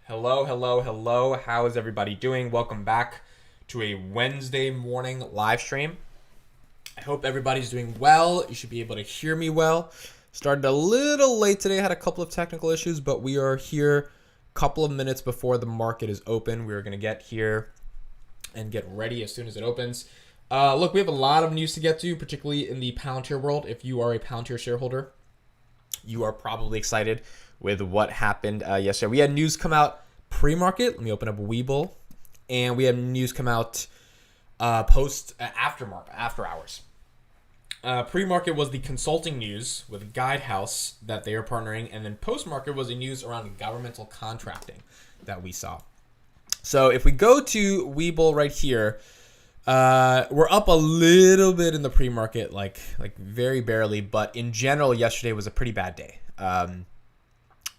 Hello, hello, hello. How is everybody doing? Welcome back to a Wednesday morning live stream. I hope everybody's doing well. You should be able to hear me well. Started a little late today. Had a couple of technical issues, but we are here a couple of minutes before the market is open. We're going to get here and get ready as soon as it opens. Look, we have a lot of news to get to, particularly in the Palantir world. If you are a Palantir shareholder, you are probably excited with what happened yesterday. We had news come out pre-market. Let me open up Webull. And we had news come out after hours. Pre-market was the consulting news with Guidehouse that they are partnering. And then post-market was the news around governmental contracting that we saw. So if we go to Webull right here, we're up a little bit in the pre-market, like very barely. But in general, yesterday was a pretty bad day.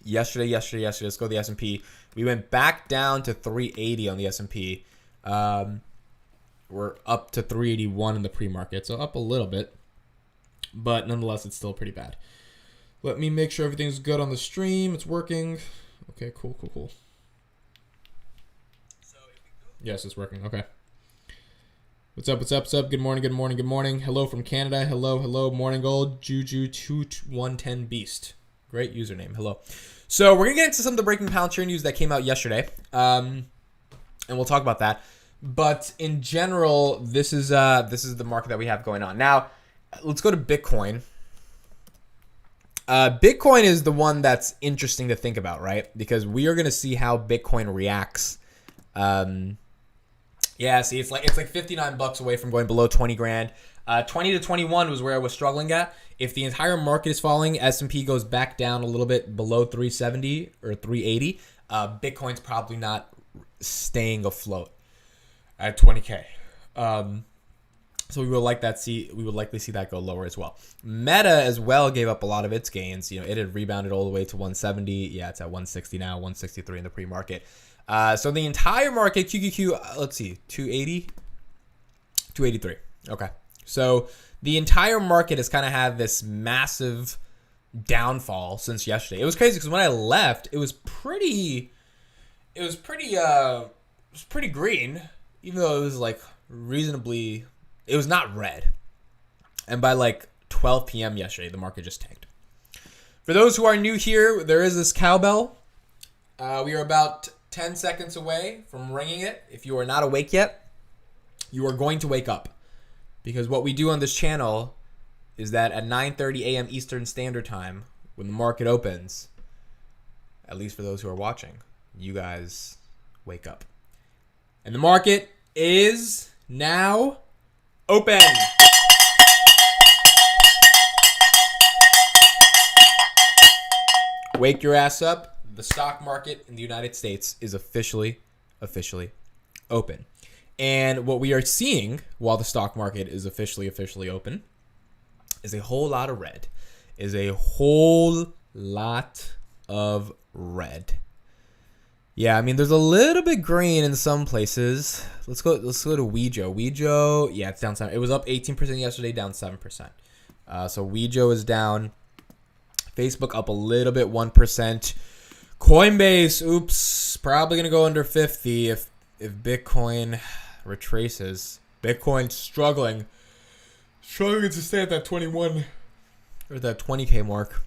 Yesterday, let's go to the S&P. We went back down to 380 on the S&P. We're up to 381 in the pre-market, so up a little bit. But nonetheless, it's still pretty bad. Let me make sure everything's good on the stream. It's working. Okay, cool. Yes, it's working. Okay. What's up? Good morning. Hello from Canada. Hello. Morning Gold. Juju2110 Beast. Great username. Hello. So we're going to get into some of the breaking Palantir news that came out yesterday. And we'll talk about that. But in general, this is the market that we have going on. Now, let's go to Bitcoin. Bitcoin is the one that's interesting to think about, right? Because we are going to see how Bitcoin reacts. Yeah, see, it's like $59 away from going below 20 grand. 20 to 21 was where I was struggling at. If the entire market is falling, S&P goes back down a little bit below 370 or 380. Bitcoin's probably not staying afloat at 20K. So we would likely see that go lower as well. Meta as well gave up a lot of its gains. It had rebounded all the way to 170. Yeah, it's at 160 now, 163 in the pre-market. So the entire market, QQQ, let's see, 280, 283. Okay. So the entire market has kind of had this massive downfall since yesterday. It was crazy because when I left, it was pretty green, even though it was like reasonably, it was not red. And by like 12 p.m. yesterday, the market just tanked. For those who are new here, there is this cowbell. We are about 10 seconds away from ringing it. If you are not awake yet, you are going to wake up. Because what we do on this channel is that at 9:30 a.m. Eastern Standard Time, when the market opens, at least for those who are watching, you guys wake up. And the market is now open. Wake your ass up. The stock market in the United States is officially open. And what we are seeing while the stock market is officially open is a whole lot of red. Yeah, I mean, there's a little bit green in some places. Let's go to Wejo. Wejo, yeah, it's down 7. It was up 18% yesterday, down 7%. So Wejo is down. Facebook up a little bit, 1%. Coinbase, oops, probably going to go under 50 if Bitcoin retraces. Bitcoin struggling to stay at that 21 or that 20K mark.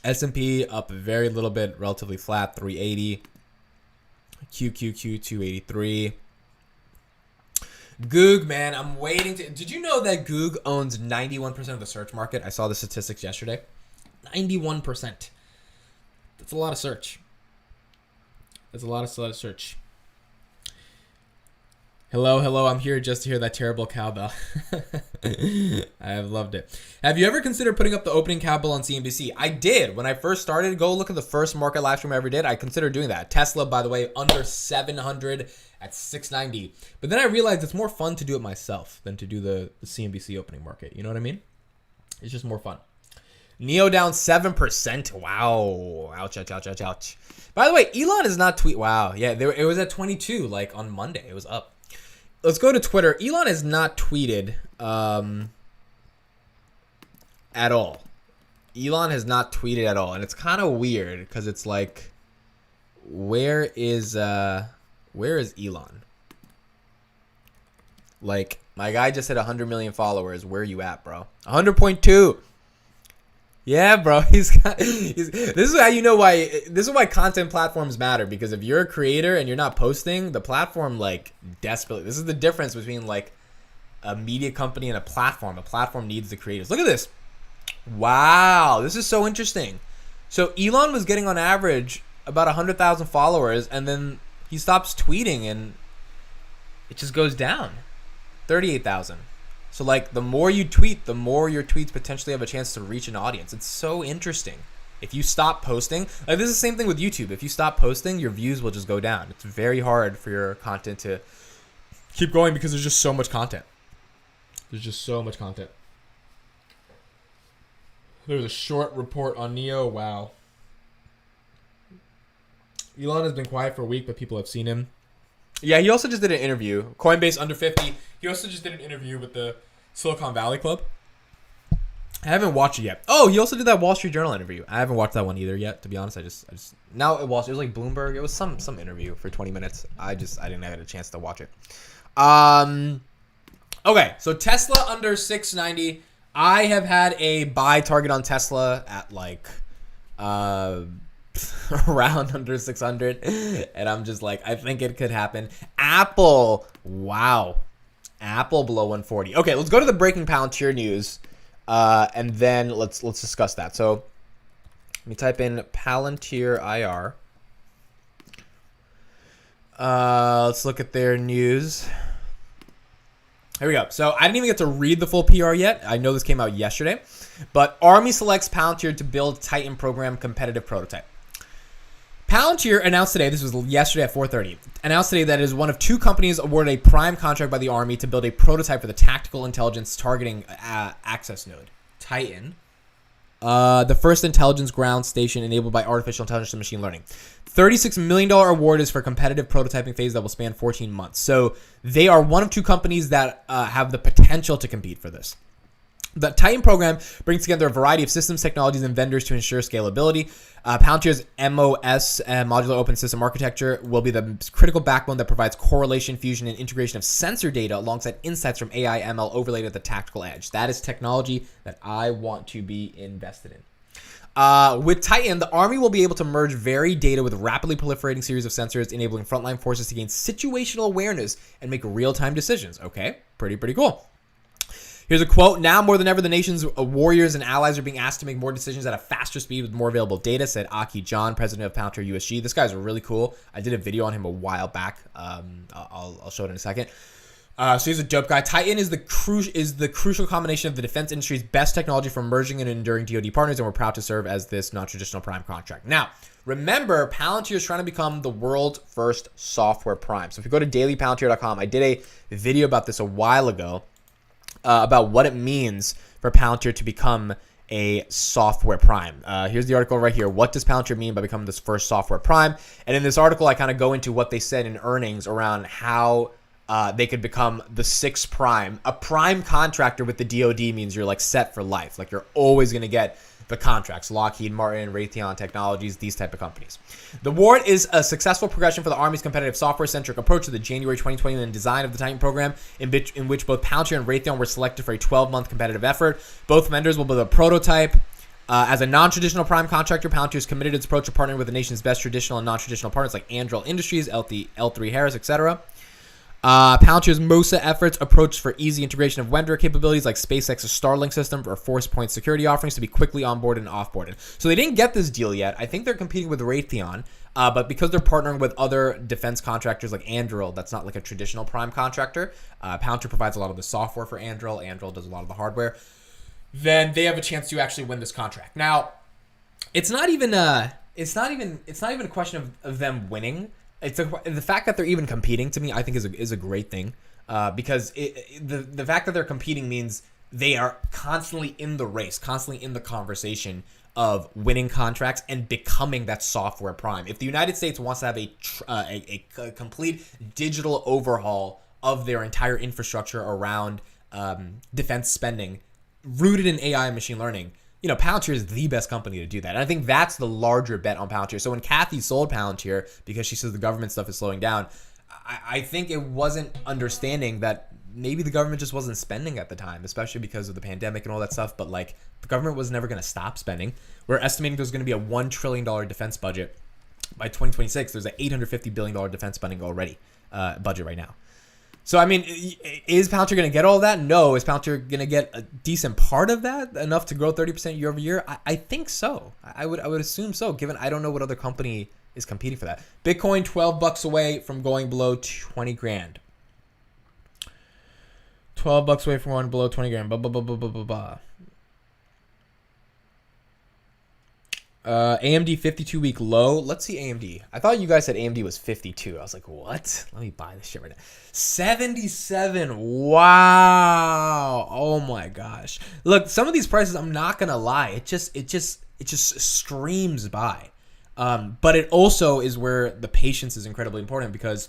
S&P up a very little bit, relatively flat, 380. QQQ 283. Goog, man, I'm waiting to. Did you know that Goog owns 91% of the search market? I saw the statistics yesterday. 91%. That's a lot of search. Hello, I'm here just to hear that terrible cowbell. I have loved it. Have you ever considered putting up the opening cowbell on CNBC? I did. When I first started, go look at the first market live stream I ever did. I considered doing that. Tesla, by the way, under 700 at 690. But then I realized it's more fun to do it myself than to do the CNBC opening market. You know what I mean? It's just more fun. Neo down 7%. Wow. Ouch. By the way, Elon is not tweet. Wow. Yeah, it was at 22, like on Monday. It was up. Let's go to Twitter. Elon has not tweeted at all. And it's kind of weird because it's like, where is Elon? Like, my guy just hit 100 million followers. Where are you at, bro? 100.2. Yeah, bro. This is how you know why. This is why content platforms matter. Because if you're a creator and you're not posting, the platform like desperately. This is the difference between like a media company and a platform. A platform needs the creators. Look at this. Wow, this is so interesting. So Elon was getting on average about 100,000 followers, and then he stops tweeting, and it just goes down. 38,000. So like the more you tweet, the more your tweets potentially have a chance to reach an audience. It's so interesting. If you stop posting, like this is the same thing with YouTube. If you stop posting, your views will just go down. It's very hard for your content to keep going because there's just so much content. There's just so much content. There's a short report on Neo. Wow. Elon has been quiet for a week, but people have seen him. Yeah, he also just did an interview. Coinbase under 50. He also just did an interview with the Silicon Valley Club. I haven't watched it yet. Oh, he also did that Wall Street Journal interview. I haven't watched that one either yet, to be honest. I just now it was like Bloomberg. It was some interview for 20 minutes. I didn't have a chance to watch it. Okay, so Tesla under 690. I have had a buy target on Tesla at like around under 600, and I'm just like, I think it could happen. Apple, wow. Apple below 140. Okay, let's go to the breaking Palantir news, and then let's discuss that. So let me type in Palantir IR. Let's look at their news. Here we go. So I didn't even get to read the full PR yet. I know this came out yesterday, but Army selects Palantir to build Titan program competitive prototype. Palantir announced today, this was yesterday at 4:30, announced today that it is one of two companies awarded a prime contract by the Army to build a prototype for the tactical intelligence targeting access node, Titan, the first intelligence ground station enabled by artificial intelligence and machine learning. $36 million award is for competitive prototyping phase that will span 14 months. So they are one of two companies that have the potential to compete for this. The Titan program brings together a variety of systems, technologies, and vendors to ensure scalability. Palantir's MOS, modular open system architecture, will be the critical backbone that provides correlation, fusion, and integration of sensor data alongside insights from AI ML overlaid at the tactical edge. That is technology that I want to be invested in. With Titan, the Army will be able to merge varied data with rapidly proliferating series of sensors, enabling frontline forces to gain situational awareness and make real-time decisions. Okay, pretty cool. Here's a quote. Now more than ever, the nation's warriors and allies are being asked to make more decisions at a faster speed with more available data, said Aki John, president of Palantir USG. This guy's really cool. I did a video on him a while back. I'll show it in a second. So he's a dope guy. Titan is the crucial combination of the defense industry's best technology for merging and enduring DoD partners, and we're proud to serve as this non-traditional prime contract. Now, remember, Palantir is trying to become the world's first software prime. So if you go to dailypalantir.com, I did a video about this a while ago, about what it means for Palantir to become a software prime. Here's the article right here. What does Palantir mean by becoming this first software prime? And in this article, I kind of go into what they said in earnings around how they could become the sixth prime. A prime contractor with the DoD means you're like set for life. Like you're always going to get the contracts. Lockheed Martin, Raytheon Technologies, these type of companies. The award is a successful progression for the Army's competitive software-centric approach to the January 2021 design of the Titan program, in which both Palantir and Raytheon were selected for a 12-month competitive effort. Both vendors will build a prototype. As a non-traditional prime contractor, Palantir is committed to its approach to partnering with the nation's best traditional and non-traditional partners like Anduril Industries, L3 Harris, etc. Palantir's MOSA efforts approach for easy integration of vendor capabilities like SpaceX's Starlink system or force-point security offerings to be quickly onboarded and offboarded. So they didn't get this deal yet. I think they're competing with Raytheon, but because they're partnering with other defense contractors like Anduril, that's not like a traditional prime contractor. Palantir provides a lot of the software for Anduril. Anduril does a lot of the hardware. Then they have a chance to actually win this contract. Now, it's not even a question of them winning. It's the fact that they're even competing to me, I think is a great thing, because the fact that they're competing means they are constantly in the race, constantly in the conversation of winning contracts and becoming that software prime. If the United States wants to have a complete digital overhaul of their entire infrastructure around defense spending, rooted in AI and machine learning, Palantir is the best company to do that. And I think that's the larger bet on Palantir. So when Kathy sold Palantir because she says the government stuff is slowing down, I think it wasn't understanding that maybe the government just wasn't spending at the time, especially because of the pandemic and all that stuff. But like the government was never going to stop spending. We're estimating there's going to be a $1 trillion defense budget by 2026. There's an $850 billion defense spending already budget right now. So, I mean, is Palantir going to get all of that? No. Is Palantir going to get a decent part of that, enough to grow 30% year over year? I think so. I would assume so, given I don't know what other company is competing for that. Bitcoin, $12 away from going below 20 grand. $12 away from going below 20 grand. AMD 52-week low. Let's see AMD. I thought you guys said AMD was 52. I was like, what? Let me buy this shit right now. 77. Wow. Oh my gosh. Look, some of these prices, I'm not gonna lie, it just streams by. But it also is where the patience is incredibly important, because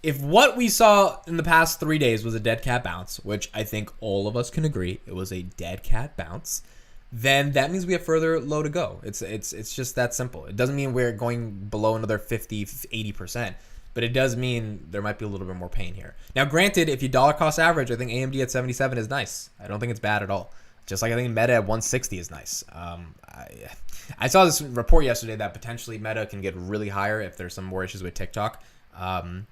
if what we saw in the past 3 days was a dead cat bounce, which I think all of us can agree it was a dead cat bounce, then that means we have further low to go. It's just that simple. It doesn't mean we're going below another 50, 80%, but it does mean there might be a little bit more pain here. Now, granted, if you dollar cost average, I think AMD at 77 is nice. I don't think it's bad at all. Just like I think Meta at 160 is nice. I saw this report yesterday that potentially Meta can get really higher if there's some more issues with TikTok. So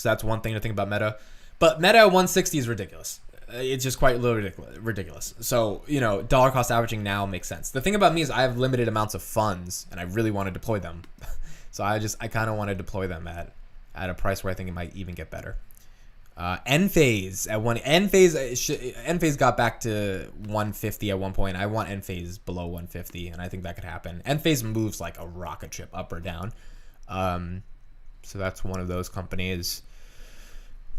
that's one thing to think about Meta. But Meta at 160 is ridiculous. It's just quite a little ridiculous. So, dollar cost averaging now makes sense. The thing about me is I have limited amounts of funds, and I really want to deploy them. So I kind of want to deploy them at a price where I think it might even get better. Enphase at Enphase got back to 150 at one point. I want Enphase below 150, and I think that could happen. Enphase moves like a rocket ship up or down. So that's one of those companies.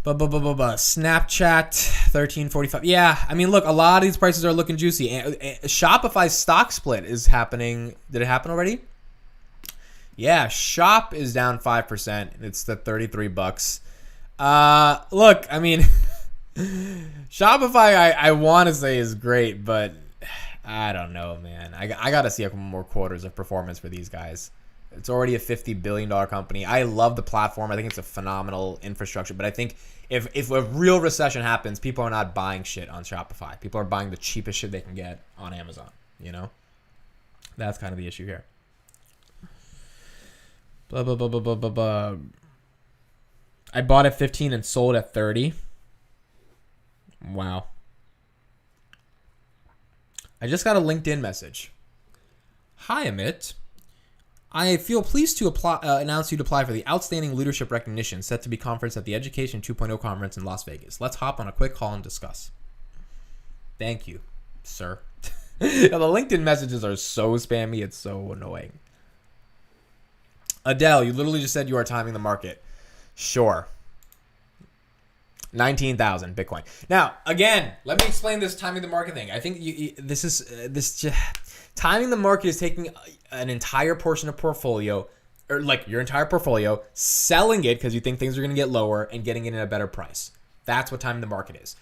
Snapchat 1345. Yeah, I mean, look, a lot of these prices are looking juicy. Shopify's stock split is happening. Did it happen already? Yeah, Shop is down 5%. It's the $33. Look, I mean, Shopify, I want to say is great, but I don't know, man. I got to see a couple more quarters of performance for these guys. It's already a $50 billion company. I love the platform. I think it's a phenomenal infrastructure. But I think if a real recession happens, people are not buying shit on Shopify. People are buying the cheapest shit they can get on Amazon. That's kind of the issue here. I bought at 15 and sold at 30. Wow. I just got a LinkedIn message. Hi, Amit. I feel pleased to announce you to apply for the Outstanding Leadership Recognition set to be conference at the Education 2.0 conference in Las Vegas. Let's hop on a quick call and discuss. Thank you, sir. The LinkedIn messages are so spammy. It's so annoying. Adele, you literally just said you are timing the market. Sure. 19,000 Bitcoin. Now, again, let me explain this timing the market thing. I think timing the market is taking an entire portion of portfolio, or like your entire portfolio, selling it because you think things are going to get lower and getting it at a better price. That's what timing the market is.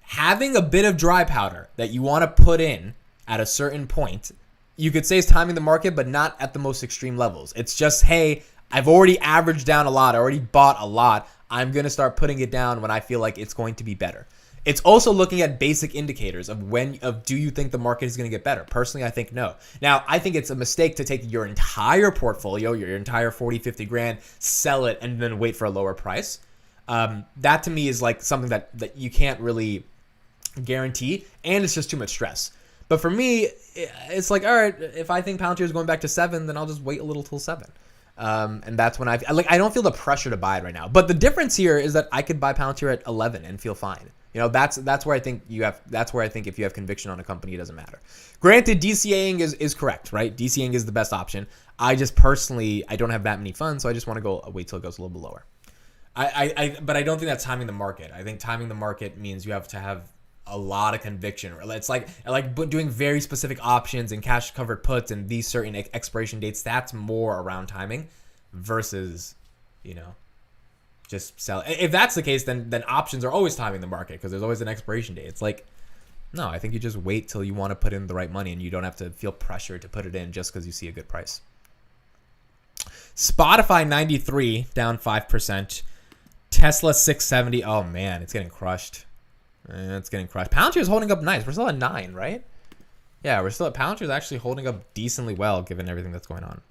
Having a bit of dry powder that you want to put in at a certain point, you could say is timing the market, but not at the most extreme levels. It's just, hey, I've already averaged down a lot. I already bought a lot. I'm going to start putting it down when I feel like it's going to be better. It's also looking at basic indicators of do you think the market is going to get better? Personally, I think no. Now, I think it's a mistake to take your entire portfolio, your entire 40, 50 grand, sell it, and then wait for a lower price. That to me is like something that you can't really guarantee, and it's just too much stress. But for me, it's like, all right, if I think Palantir is going back to 7, then I'll just wait a little till 7. And that's when I don't feel the pressure to buy it right now. But the difference here is that I could buy Palantir at 11 and feel fine. That's where I think if you have conviction on a company, it doesn't matter. Granted, DCAing is correct, right? DCAing is the best option. I just personally, I don't have that many funds, so I just want to wait till it goes a little bit lower. But I don't think that's timing the market. I think timing the market means you have to have a lot of conviction. It's like doing very specific options and cash covered puts and these certain expiration dates. That's more around timing versus, just sell. If that's the case, then options are always timing the market because there's always an expiration date. It's like No, I think you just wait till you want to put in the right money and you don't have to feel pressure to put it in just because you see a good price. Spotify 93 down 5%. Tesla 670. Oh man, it's getting crushed. It's getting crushed. Palantir is holding up nice. We're still at 9, right? Yeah, we're still at Palantir is actually holding up decently well given everything that's going on.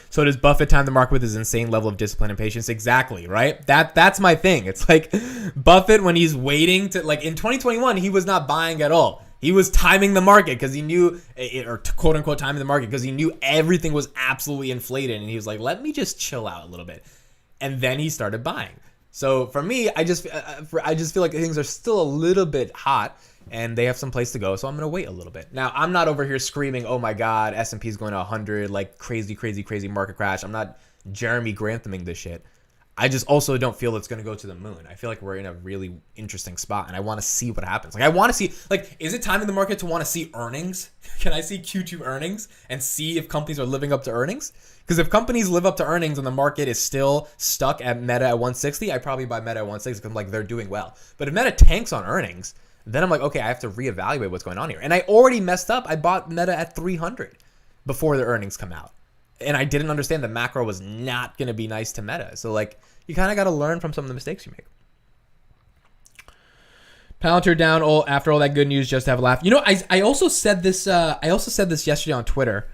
So does Buffett time the market with his insane level of discipline and patience? Exactly, right? That's my thing. It's like Buffett when he's waiting to, like in 2021, he was not buying at all. He was timing the market because he knew, or quote unquote timing the market because he knew everything was absolutely inflated. And he was like, let me just chill out a little bit. And then he started buying. So for me, I just feel like things are still a little bit hot and they have some place to go. So I'm going to wait a little bit. Now, I'm not over here screaming, oh my God, S&P is going to 100, like crazy, crazy, crazy market crash. I'm not Jeremy Grantham-ing this shit. I just also don't feel it's going to go to the moon. I feel like we're in a really interesting spot and I want to see what happens. Like I want to see, like, is it time in the market to want to see earnings? Can I see Q2 earnings and see if companies are living up to earnings? Because if companies live up to earnings and the market is still stuck at Meta at 160, I probably buy Meta at 160 because I'm like, they're doing well. But if Meta tanks on earnings, then I'm like, okay, I have to reevaluate what's going on here. And I already messed up. I bought Meta at 300 before the earnings come out. And I didn't understand that macro was not going to be nice to Meta. So like, you kind of got to learn from some of the mistakes you make. Palantir down after all that good news, just to have a laugh. You know, I also said this. I also said this yesterday on Twitter.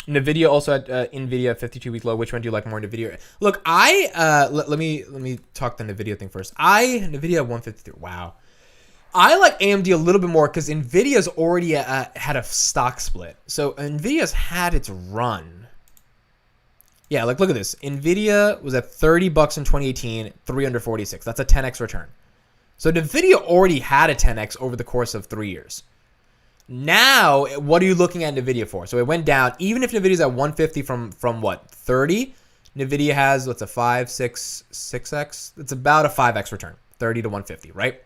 Nvidia also at Nvidia 52-week low. Which one do you like more, Nvidia? Look, let me talk the Nvidia thing first. Nvidia 153. Wow. I like AMD a little bit more because Nvidia's already had a stock split. So Nvidia's had its run. Yeah, like look at this. Nvidia was at $30 in 2018, 346. That's a 10x return. So Nvidia already had a 10x over the course of 3 years. Now, what are you looking at Nvidia for? So it went down. Even if Nvidia's at 150 from what, 30? Nvidia has, what's a 6x? It's about a 5x return, 30 to 150, right?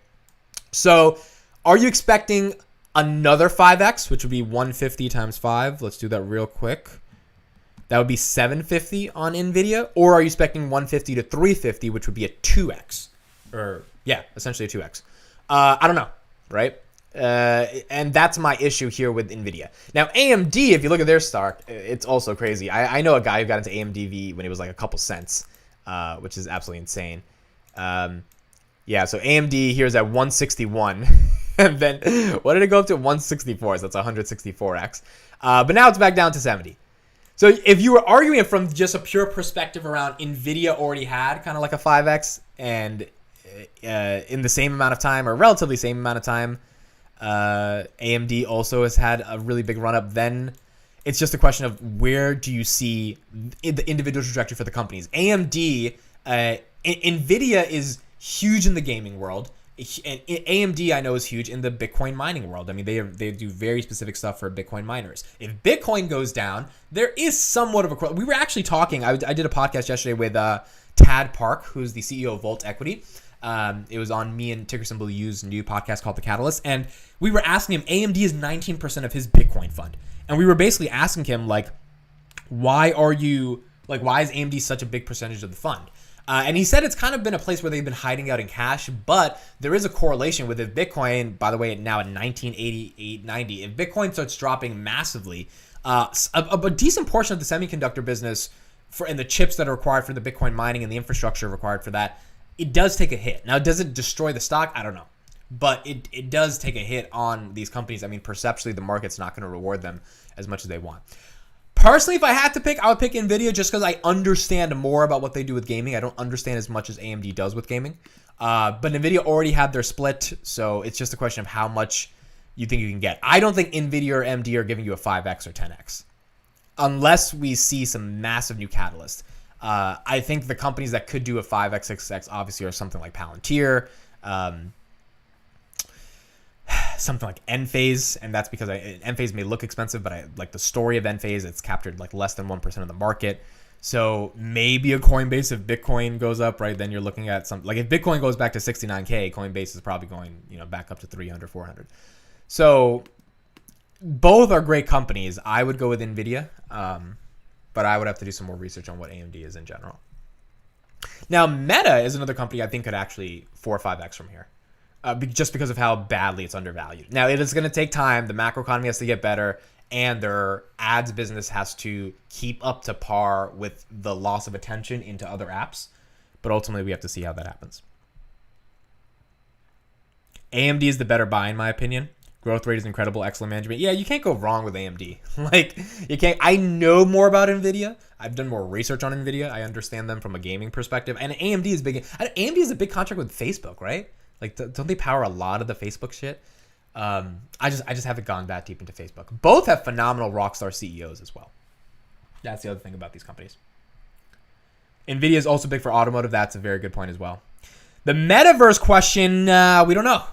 So are you expecting another 5x, which would be 150 times 5? Let's do that real quick. That would be 750 on Nvidia. Or are you expecting 150 to 350, which would be a 2x? Or, yeah, essentially a 2x. I don't know, right? And that's my issue here with Nvidia. Now, AMD, if you look at their stock, it's also crazy. I know a guy who got into AMDV when it was like a couple cents, which is absolutely insane. Yeah, so AMD here is at 161. And then, what did it go up to? 164, so that's 164x. But now it's back down to 70. So if you were arguing it from just a pure perspective around Nvidia already had kind of like a 5x and in the same amount of time or relatively same amount of time, AMD also has had a really big run up, then it's just a question of where do you see the individual trajectory for the companies. AMD, Nvidia is huge in the gaming world. And AMD, I know, is huge in the Bitcoin mining world. I mean, they do very specific stuff for Bitcoin miners. If Bitcoin goes down, there is somewhat of a... We were actually talking... I did a podcast yesterday with Tad Park, who's the CEO of Volt Equity. It was on me and Ticker Symbol U's new podcast called The Catalyst. And we were asking him, AMD is 19% of his Bitcoin fund. And we were basically asking him, like, why is AMD such a big percentage of the fund? And he said it's kind of been a place where they've been hiding out in cash, but there is a correlation with if Bitcoin, by the way, now at 1988, 90, if Bitcoin starts dropping massively, a decent portion of the semiconductor business and the chips that are required for the Bitcoin mining and the infrastructure required for that, it does take a hit. Now, does it destroy the stock? I don't know. But it does take a hit on these companies. I mean, perceptually, the market's not going to reward them as much as they want. Personally, if I had to pick, I would pick Nvidia just because I understand more about what they do with gaming. I don't understand as much as AMD does with gaming. But Nvidia already had their split, so it's just a question of how much you think you can get. I don't think Nvidia or AMD are giving you a 5x or 10x. Unless we see some massive new catalyst. I think the companies that could do a 5x, 6x obviously are something like Palantir, something like Enphase, and that's because Enphase may look expensive, but I like the story of Enphase. It's captured like less than 1% of the market. So maybe a Coinbase if Bitcoin goes up, right? Then you're looking at some like if Bitcoin goes back to 69K, Coinbase is probably going back up to 300, 400. So both are great companies. I would go with Nvidia, but I would have to do some more research on what AMD is in general. Now, Meta is another company I think could actually 4 or 5x from here. Just because of how badly it's undervalued. Now, it is going to take time. The macroeconomy has to get better, and their ads business has to keep up to par with the loss of attention into other apps. But ultimately, we have to see how that happens. AMD is the better buy, in my opinion. Growth rate is incredible, excellent management. Yeah, you can't go wrong with AMD. Like, you can't. I know more about Nvidia. I've done more research on Nvidia. I understand them from a gaming perspective. And AMD is big. AMD is a big contract with Facebook, right? Like, don't they power a lot of the Facebook shit? I just haven't gone that deep into Facebook. Both have phenomenal rockstar CEOs as well. That's the other thing about these companies. Nvidia is also big for automotive. That's a very good point as well. The metaverse question, we don't know.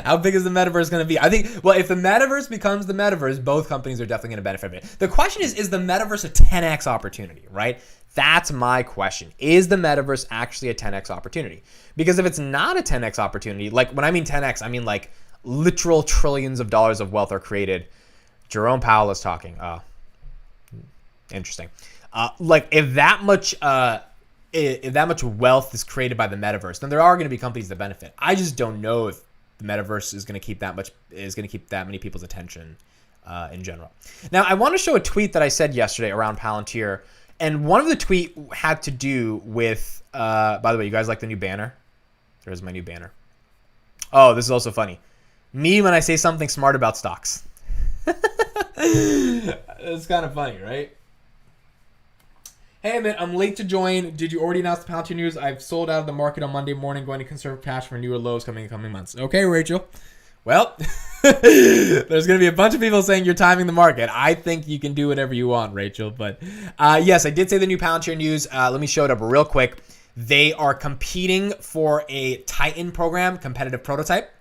How big is the metaverse going to be? I think, well, if the metaverse becomes the metaverse, both companies are definitely going to benefit from it. The question is the metaverse a 10x opportunity, right? That's my question. Is the metaverse actually a 10x opportunity? Because if it's not a 10x opportunity, like when I mean 10x, I mean like literal trillions of dollars of wealth are created. Jerome Powell is talking. Oh, interesting. Like if that much wealth is created by the metaverse, then there are going to be companies that benefit. I just don't know if the metaverse is going to keep that many people's attention in general. Now, I want to show a tweet that I said yesterday around Palantir. And one of the tweet had to do with, by the way, you guys like the new banner? There's my new banner. Oh, this is also funny. Me when I say something smart about stocks. It's kind of funny, right? Hey, man, I'm late to join. Did you already announce the Palantir news? I've sold out of the market on Monday morning, going to conserve cash for newer lows coming in coming months. Okay, Rachel. Well, there's going to be a bunch of people saying you're timing the market. I think you can do whatever you want, Rachel. But yes, I did say the new Palantir news. Let me show it up real quick. They are competing for a Titan program, competitive prototype.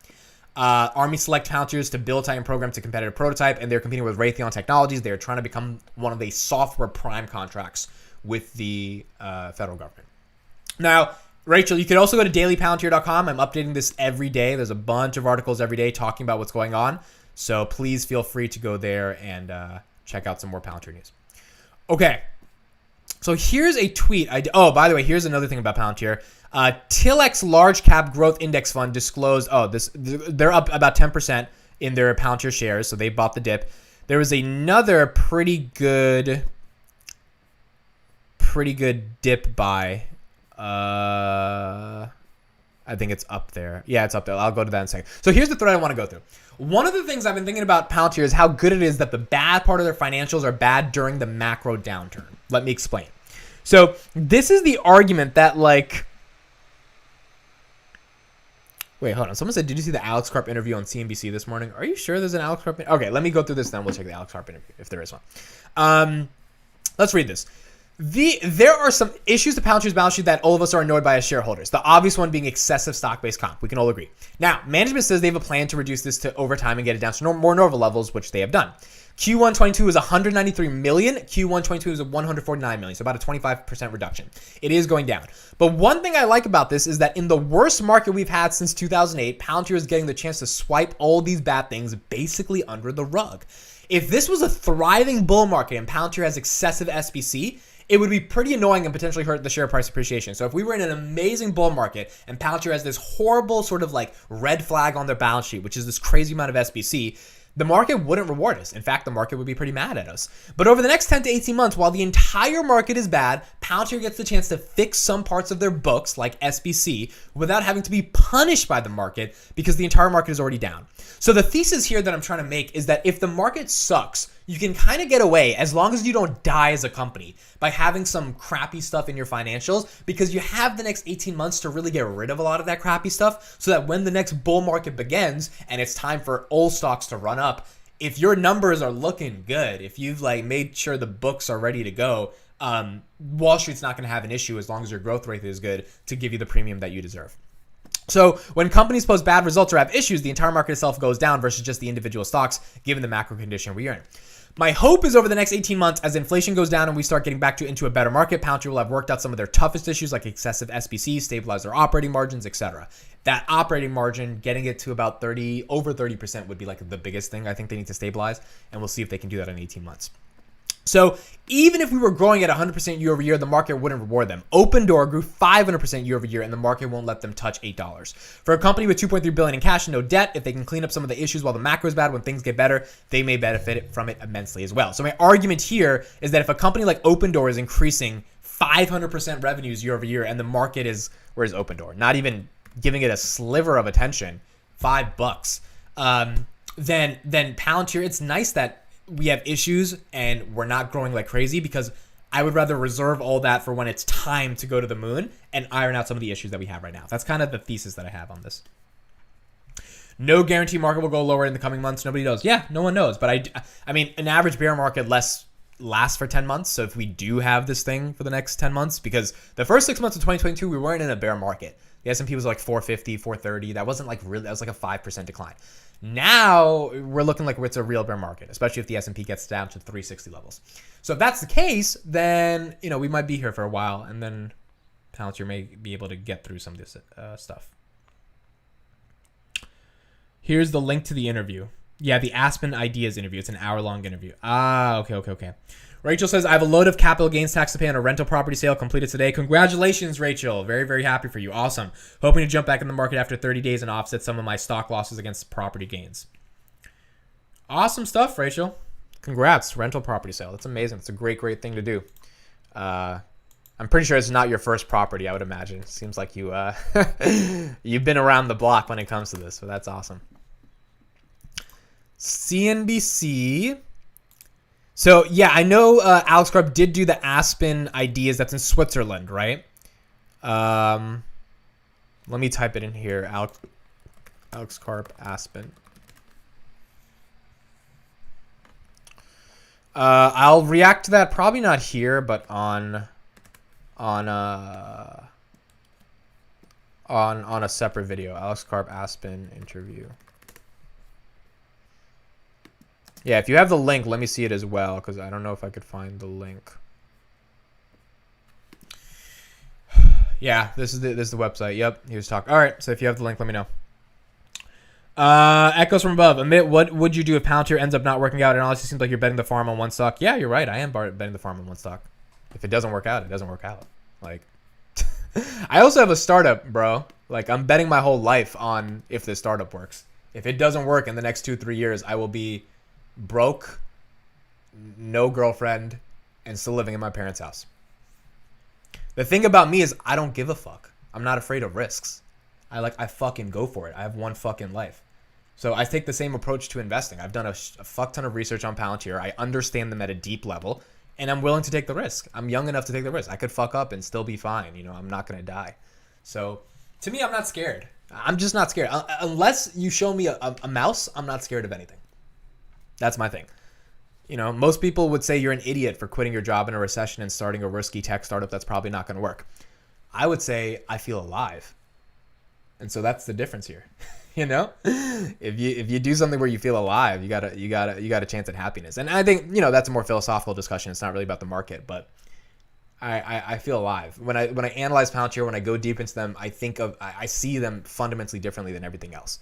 Army select Palantirs to build Titan program to competitive prototype, and they're competing with Raytheon Technologies. They're trying to become one of the software prime contracts with the federal government. Now, Rachel, you can also go to dailypalantir.com. I'm updating this every day. There's a bunch of articles every day talking about what's going on. So please feel free to go there and check out some more Palantir news. Okay. So here's a tweet. Oh, by the way, here's another thing about Palantir. Tilex Large Cap Growth Index Fund disclosed, they're up about 10% in their Palantir shares. So they bought the dip. There was another pretty good dip buy. I think it's up there. Yeah, it's up there. I'll go to that in a second. So here's the thread I want to go through. One of the things I've been thinking about Palantir is how good it is that the bad part of their financials are bad during the macro downturn. Let me explain. So this is the argument that like... Wait, hold on. Someone said, did you see the Alex Karp interview on CNBC this morning? Are you sure there's an Alex Karp interview? Okay, let me go through this, then we'll check the Alex Karp interview if there is one. Let's read this. There are some issues to Palantir's balance sheet that all of us are annoyed by as shareholders. The obvious one being excessive stock-based comp. We can all agree. Now, management says they have a plan to reduce this to over time and get it down to more normal levels, which they have done. Q1 22 was 193 million. Q1 22 was 149 million, so about a 25% reduction. It is going down. But one thing I like about this is that in the worst market we've had since 2008, Palantir is getting the chance to swipe all these bad things basically under the rug. If this was a thriving bull market and Palantir has excessive SBC, it would be pretty annoying and potentially hurt the share price appreciation. So if we were in an amazing bull market and Palantir has this horrible sort of like red flag on their balance sheet, which is this crazy amount of SBC, the market wouldn't reward us. In fact, the market would be pretty mad at us. But over the next 10 to 18 months, while the entire market is bad, Palantir gets the chance to fix some parts of their books, like SBC, without having to be punished by the market because the entire market is already down. So the thesis here that I'm trying to make is that if the market sucks, you can kind of get away, as long as you don't die as a company, by having some crappy stuff in your financials, because you have the next 18 months to really get rid of a lot of that crappy stuff so that when the next bull market begins and it's time for old stocks to run up, if your numbers are looking good, if you've like made sure the books are ready to go, Wall Street's not going to have an issue as long as your growth rate is good to give you the premium that you deserve. So when companies post bad results or have issues, the entire market itself goes down versus just the individual stocks, given the macro condition we are in. My hope is over the next 18 months, as inflation goes down and we start getting back into a better market, Palantir will have worked out some of their toughest issues like excessive SBC, stabilize their operating margins, etc. That operating margin, getting it to about over 30% would be like the biggest thing I think they need to stabilize, and we'll see if they can do that in 18 months. So even if we were growing at 100% year over year, the market wouldn't reward them. Open Door grew 500% year over year, and the market won't let them touch $8. For a company with $2.3 billion in cash and no debt, if they can clean up some of the issues while the macro is bad, when things get better, they may benefit from it immensely as well. So my argument here is that if a company like Open Door is increasing 500% revenues year over year, and the market is, where's Open Door? Not even giving it a sliver of attention, $5. Then Palantir, it's nice that we have issues and we're not growing like crazy, because I would rather reserve all that for when it's time to go to the moon and iron out some of the issues that we have right now. That's kind of the thesis that I have on this. No guarantee market will go lower in the coming months. Nobody knows. Yeah, no one knows. But I mean, an average bear market lasts for 10 months. So if we do have this thing for the next 10 months, because the first 6 months of 2022, we weren't in a bear market. The S&P was like 450, 430. That wasn't like really, that was like a 5% decline. Now we're looking like it's a real bear market, especially if the S&P gets down to 360 levels. So if that's the case, then, you know, we might be here for a while, and then Palantir may be able to get through some of this stuff. Here's the link to the interview. Yeah, the Aspen Ideas interview. It's an hour-long interview. Okay. Rachel says, I have a load of capital gains tax to pay on a rental property sale completed today. Congratulations, Rachel. Very, very happy for you. Awesome. Hoping to jump back in the market after 30 days and offset some of my stock losses against property gains. Awesome stuff, Rachel. Congrats. Rental property sale. That's amazing. It's a great, great thing to do. I'm pretty sure it's not your first property, I would imagine. It seems like you, you've been around the block when it comes to this, so that's awesome. CNBC. So, yeah, I know Alex Karp did do the Aspen Ideas. That's in Switzerland, right? Let me type it in here. Alex Karp, Aspen. I'll react to that. Probably not here, but on a separate video. Alex Karp, Aspen interview. Yeah, if you have the link, let me see it as well, because I don't know if I could find the link. Yeah, this is the website. Yep, he was talking. All right, so if you have the link, let me know. Echoes from above. Amit, what would you do if Palantir ends up not working out? It honestly seems like you're betting the farm on one stock. Yeah, you're right. I am betting the farm on one stock. If it doesn't work out, it doesn't work out. Like, I also have a startup, bro. Like, I'm betting my whole life on if this startup works. If it doesn't work in the next 2-3 years, I will be broke, no girlfriend, and still living in my parents' house. The thing about me is I don't give a fuck. I'm not afraid of risks. I fucking go for it. I have one fucking life. So I take the same approach to investing. I've done a fuck ton of research on Palantir. I understand them at a deep level, and I'm willing to take the risk. I'm young enough to take the risk. I could fuck up and still be fine. You know, I'm not going to die. So to me, I'm not scared. I'm just not scared. Unless you show me a mouse, I'm not scared of anything. That's my thing. You know, most people would say you're an idiot for quitting your job in a recession and starting a risky tech startup that's probably not going to work. I would say I feel alive. And so that's the difference here. You know, if you do something where you feel alive, you got a chance at happiness. And I think, you know, that's a more philosophical discussion. It's not really about the market, but I feel alive. When I analyze Palantir, when I go deep into them, I see them fundamentally differently than everything else.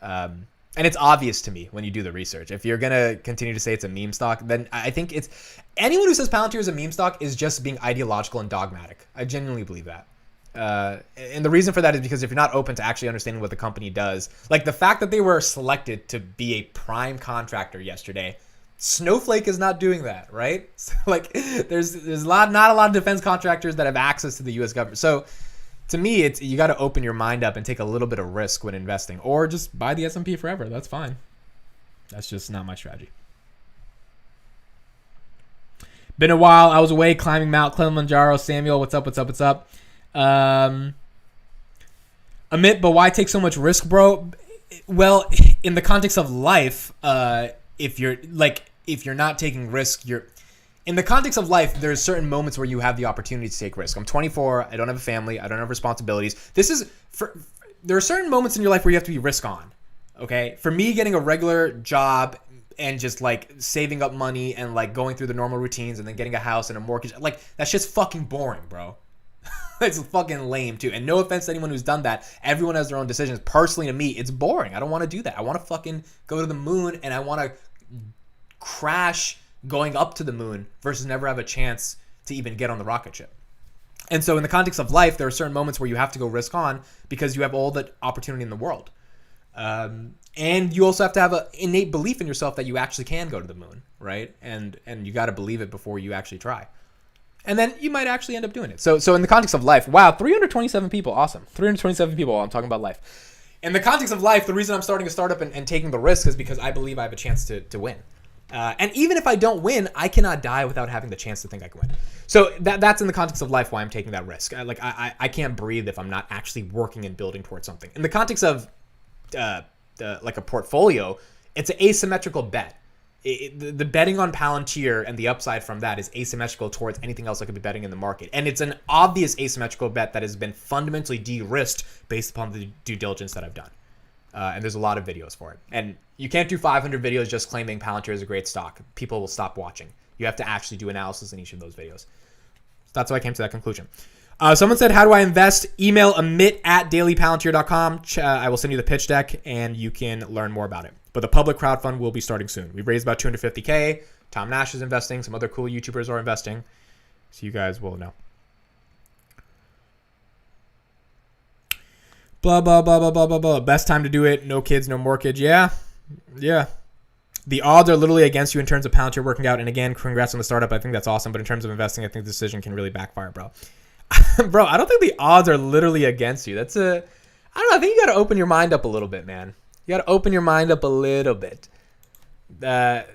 And it's obvious to me when you do the research. If you're going to continue to say it's a meme stock, then I think it's anyone who says Palantir is a meme stock is just being ideological and dogmatic. I genuinely believe that. And the reason for that is because if you're not open to actually understanding what the company does, like the fact that they were selected to be a prime contractor yesterday, Snowflake is not doing that, right? So like there's not a lot of defense contractors that have access to the U.S. government. So to me, it's you got to open your mind up and take a little bit of risk when investing, or just buy the S&P forever. That's fine. That's just not my strategy. Been a while. I was away climbing Mount Kilimanjaro. Samuel, what's up? Amit, but why take so much risk, bro? Well, in the context of life, if you're not taking risk, in the context of life, there's certain moments where you have the opportunity to take risk. I'm 24. I don't have a family. I don't have responsibilities. There are certain moments in your life where you have to be risk on. Okay. For me, getting a regular job and just like saving up money and like going through the normal routines and then getting a house and a mortgage, like that shit's fucking boring, bro. It's fucking lame too. And no offense to anyone who's done that. Everyone has their own decisions. Personally, to me, it's boring. I don't want to do that. I want to fucking go to the moon and I want to crash going up to the moon versus never have a chance to even get on the rocket ship. And so in the context of life, there are certain moments where you have to go risk on because you have all the opportunity in the world. And you also have to have an innate belief in yourself that you actually can go to the moon, right? And you got to believe it before you actually try. And then you might actually end up doing it. So in the context of life, wow, 327 people, awesome. 327 people while I'm talking about life. In the context of life, the reason I'm starting a startup and taking the risk is because I believe I have a chance to win. And even if I don't win, I cannot die without having the chance to think I can win. So that's in the context of life why I'm taking that risk. I can't breathe if I'm not actually working and building towards something. In the context of like a portfolio, it's an asymmetrical bet. The betting on Palantir and the upside from that is asymmetrical towards anything else I could be betting in the market. And it's an obvious asymmetrical bet that has been fundamentally de-risked based upon the due diligence that I've done. And there's a lot of videos for it. And you can't do 500 videos just claiming Palantir is a great stock. People will stop watching. You have to actually do analysis in each of those videos. So that's why I came to that conclusion. Someone said, how do I invest? Email amit@dailypalantir.com. I will send you the pitch deck and you can learn more about it. But the public crowdfund will be starting soon. We've raised about $250K. Tom Nash is investing. Some other cool YouTubers are investing. So you guys will know. Blah, blah, blah, blah, blah, blah, blah. Best time to do it. No kids, no mortgage. Yeah. The odds are literally against you in terms of Palantir working out. And again, congrats on the startup. I think that's awesome. But in terms of investing, I think the decision can really backfire, bro. Bro, I don't think the odds are literally against you. I don't know. I think you got to open your mind up a little bit, man. You got to open your mind up a little bit.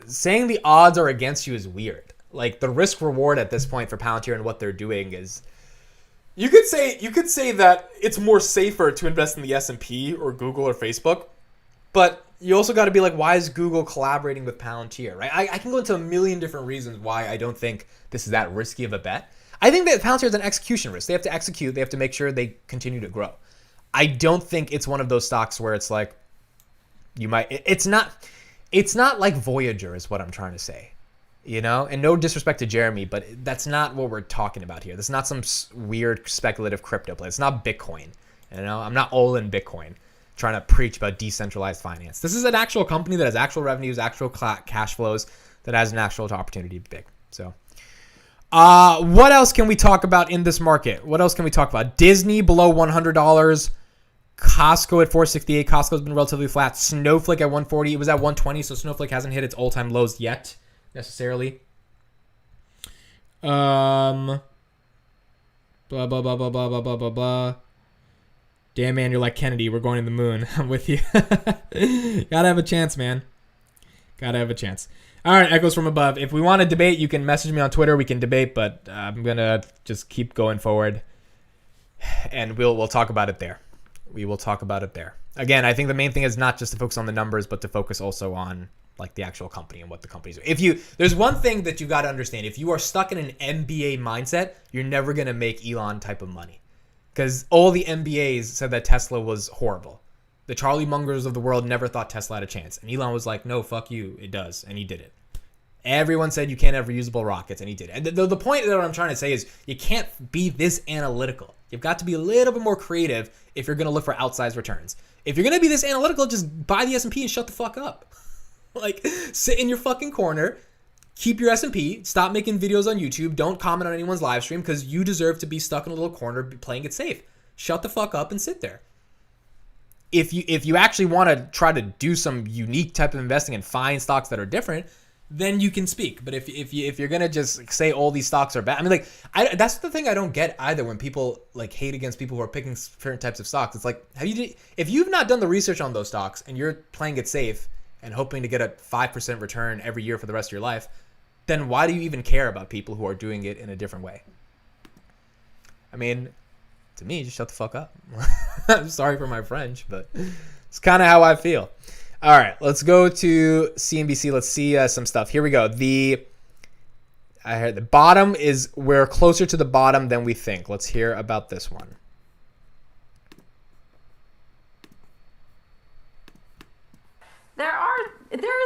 Saying the odds are against you is weird. Like the risk reward at this point for Palantir and what they're doing is, you could say that it's more safer to invest in the S&P or Google or Facebook, but you also got to be like, why is Google collaborating with Palantir, right? I can go into a million different reasons why I don't think this is that risky of a bet. I think that Palantir is an execution risk. They have to execute. They have to make sure they continue to grow. I don't think it's one of those stocks where it's like, it's not like Voyager is what I'm trying to say, you know? And no disrespect to Jeremy, but that's not what we're talking about here. This is not some weird speculative crypto play. It's not Bitcoin, you know? I'm not all in Bitcoin trying to preach about decentralized finance. This is an actual company that has actual revenues, actual cash flows, that has an actual opportunity to be big. So what else can we talk about in this market? What else can we talk about? Disney below $100. Costco at $468. Costco's been relatively flat. Snowflake at $140. It was at $120, so Snowflake hasn't hit its all-time lows yet, necessarily. Blah, blah, blah, blah, blah, blah, blah, blah, blah. Damn, man, you're like Kennedy. We're going to the moon. I'm with you. Gotta have a chance, man. Gotta have a chance. All right, echoes from above. If we want to debate, you can message me on Twitter. We can debate, but I'm going to just keep going forward, and we'll talk about it there. We will talk about it there. Again, I think the main thing is not just to focus on the numbers, but to focus also on like the actual company and what the company's doing. There's one thing that you got to understand. If you are stuck in an MBA mindset, you're never going to make Elon type of money, because all the MBAs said that Tesla was horrible. The Charlie Mungers of the world never thought Tesla had a chance. And Elon was like, no, fuck you, it does. And he did it. Everyone said you can't have reusable rockets, and he did it. And the point that I'm trying to say is you can't be this analytical. You've got to be a little bit more creative if you're going to look for outsized returns. If you're going to be this analytical, just buy the S&P and shut the fuck up. Like, sit in your fucking corner, keep your S&P, stop making videos on YouTube, don't comment on anyone's live stream, because you deserve to be stuck in a little corner playing it safe. Shut the fuck up and sit there. If you actually want to try to do some unique type of investing and find stocks that are different, then you can speak. But if you're gonna just say all these stocks are bad, I mean, like, that's the thing I don't get either. When people like hate against people who are picking certain types of stocks, it's like, if you've not done the research on those stocks and you're playing it safe and hoping to get a 5% return every year for the rest of your life, then why do you even care about people who are doing it in a different way? I mean, to me, just shut the fuck up. I'm sorry for my French, but it's kind of how I feel. All right, let's go to CNBC. Let's see some stuff. Here we go. I heard the bottom is, we're closer to the bottom than we think. Let's hear about this one. There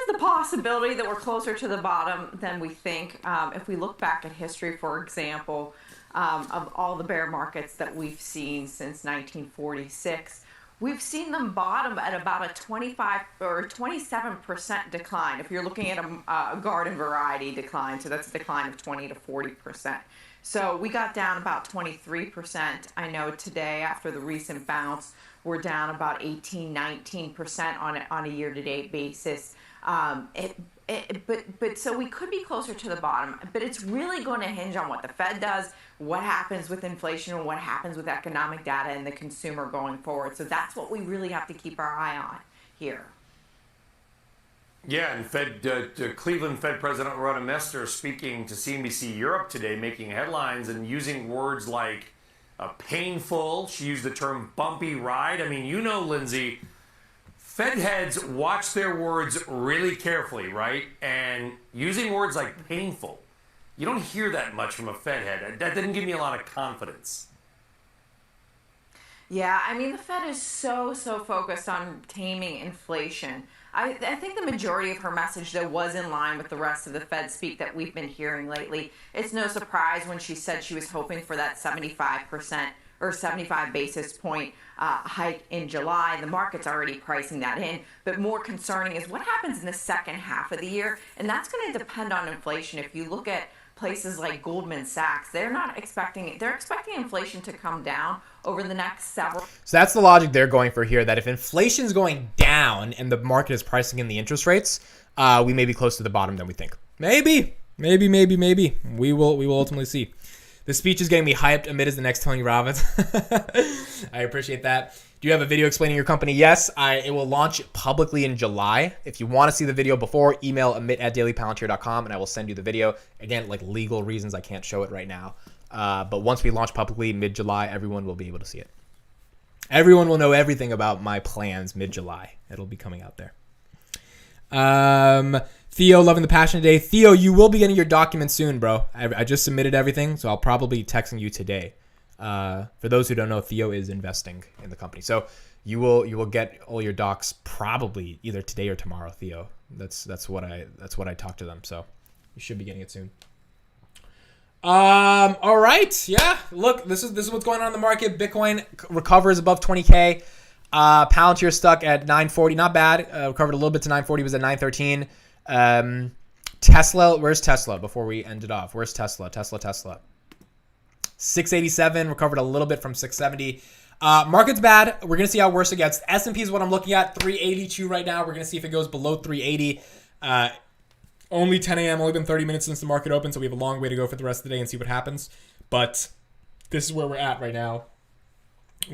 is the possibility that we're closer to the bottom than we think. If we look back at history, for example, of all the bear markets that we've seen since 1946, we've seen them bottom at about a 25 or 27% decline. If you're looking at a garden variety decline, so that's a decline of 20 to 40%. So we got down about 23%. I know today after the recent bounce, we're down about 18, 19% on a year-to-date basis. But so we could be closer to the bottom, but it's really going to hinge on what the Fed does, what happens with inflation, and what happens with economic data and the consumer going forward. So that's what we really have to keep our eye on here. Yeah, and Cleveland Fed President AM EST speaking to CNBC Europe today, making headlines and using words like painful. She used the term bumpy ride. I mean, Lindsay, Fed heads watch their words really carefully, right? And using words like painful, you don't hear that much from a Fed head. That didn't give me a lot of confidence. Yeah, I mean, the Fed is so focused on taming inflation. I think the majority of her message, though, was in line with the rest of the Fed speak that we've been hearing lately. It's no surprise when she said she was hoping for that 75% or 75 basis point hike in July. The market's already pricing that in. But more concerning is what happens in the second half of the year. And that's going to depend on inflation. If you look at places like Goldman Sachs, they're expecting inflation to come down over the next several. So that's the logic they're going for here, that if inflation's going down and the market is pricing in the interest rates, we may be close to the bottom than we think. Maybe. We will ultimately see. The speech is getting me hyped amid as the next Tony Robbins. I appreciate that. Do you have a video explaining your company? Yes, it will launch publicly in July. If you want to see the video before, email amit@dailypalantir.com and I will send you the video. Again, like legal reasons, I can't show it right now. But once we launch publicly mid-July, everyone will be able to see it. Everyone will know everything about my plans mid-July. It'll be coming out there. Theo, loving the passion today. Theo, you will be getting your documents soon, bro. I just submitted everything, so I'll probably be texting you today. For those who don't know, Theo is investing in the company, so you will get all your docs probably either today or tomorrow. Theo, that's what I talked to them, so you should be getting it soon. All right, yeah. Look, this is what's going on in the market. Bitcoin recovers above 20K. Palantir stuck at 940, not bad. Recovered a little bit to 940, was at 913. Tesla, where's Tesla before we end it off? Where's Tesla? 687, recovered a little bit from 670. Market's bad. We're going to see how worse it gets. S&P is what I'm looking at, 382 right now. We're going to see if it goes below 380. Only 10 a.m., only been 30 minutes since the market opened, so we have a long way to go for the rest of the day and see what happens. But this is where we're at right now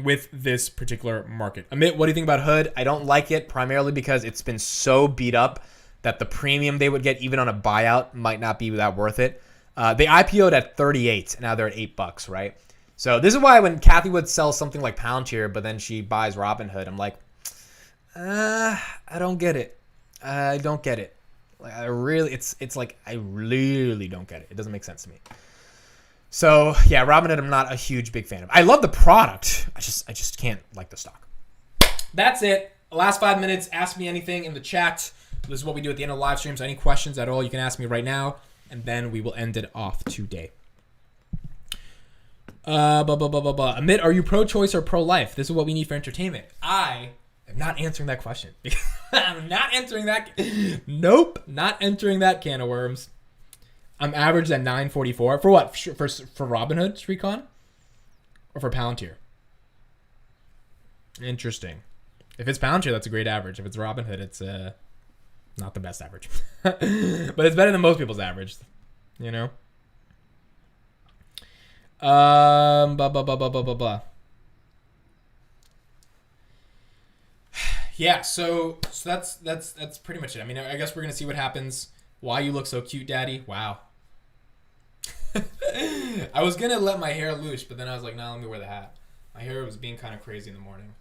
with this particular market. Amit, what do you think about Hood? I don't like it primarily because it's been so beat up that the premium they would get even on a buyout might not be that worth it. They IPO'd at 38. Now they're at $8, right? So this is why when Kathy would sell something like Palantir, but then she buys Robinhood, I'm like, I don't get it. I don't get it. Like I really don't get it. It doesn't make sense to me. So yeah, Robinhood, I'm not a huge big fan of. I love the product. I just can't like the stock. That's it. The last 5 minutes. Ask me anything in the chat. This is what we do at the end of the live stream. So any questions at all, you can ask me right now, and then we will end it off today. Amit, are you pro-choice or pro-life? This is what we need for entertainment. I am not answering that question. I'm not answering that. Nope, not entering that can of worms. I'm averaged at 944. For what? For Robinhood, Srikon? Or for Palantir? Interesting. If it's Palantir, that's a great average. If it's Robinhood, it's not the best average. But it's better than most people's average. You know? Yeah, so that's pretty much it. I mean, I guess we're gonna see what happens. Why you look so cute, Daddy? Wow. I was gonna let my hair loose, but then I was like, nah, let me wear the hat. My hair was being kind of crazy in the morning.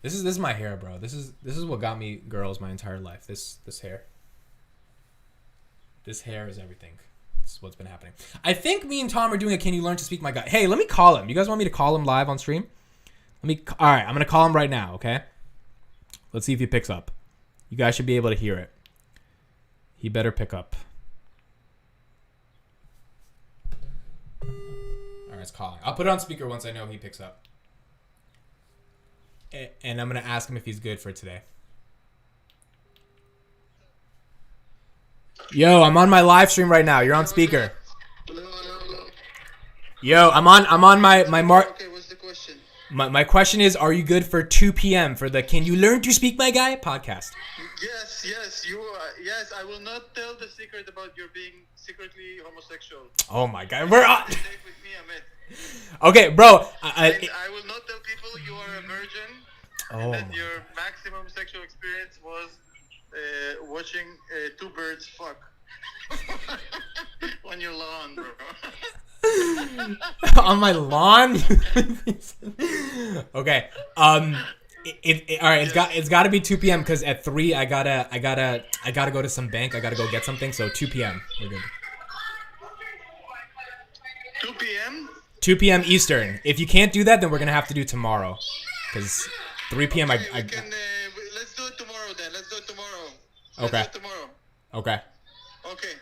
This is my hair, bro. This is what got me girls my entire life. This hair. This hair is everything. This is what's been happening. I think me and Tom are doing a Can You Learn to Speak My Guy. Hey, let me call him. You guys want me to call him live on stream? All right, I'm gonna call him right now. Okay. Let's see if he picks up. You guys should be able to hear it. He better pick up. All right, it's calling. I'll put it on speaker once I know he picks up. and I'm gonna ask him if he's good for today. Yo, I'm on my live stream right now. You're on speaker. Hello. Yo, I'm on my mark. Okay, what's the question? My question is, are you good for 2 p.m. for the Can You Learn to Speak My Guy podcast? Yes, you are. Yes, I will not tell the secret about your being secretly homosexual. Oh my God, we're on. Stay with me, Amit. Okay, bro. And I will not tell people you are a virgin. Oh And that my- your maximum sexual experience was watching two birds fuck on your lawn, bro. on my lawn. Okay. All right. It's got to be 2 p.m. because at 3 I gotta go to some bank. I gotta go get something. So 2 p.m. We're good. 2 p.m. 2 p.m. Eastern. If you can't do that, then we're gonna have to do tomorrow. Because 3 p.m. Okay, we can, let's do it tomorrow then. Let's do it tomorrow. Let's Okay. do it tomorrow. Okay. Okay.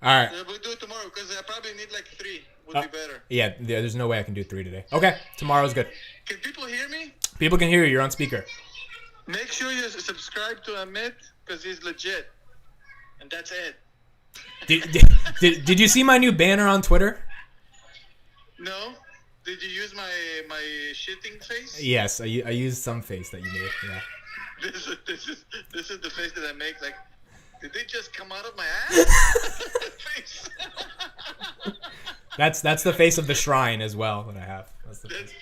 All right. We'll do it tomorrow because I probably need like 3. Would be better. Yeah. There's no way I can do 3 today. Okay. Tomorrow's good. Can people hear me? People can hear you. You're on speaker. Make sure you subscribe to Amit because he's legit. And that's it. Did you see my new banner on Twitter? No? Did you use my shitting face? Yes. I used some face that you made. Yeah. This is the face that I make. Like, did they just come out of my ass? Face. That's the face of the shrine as well that I have. That's the face.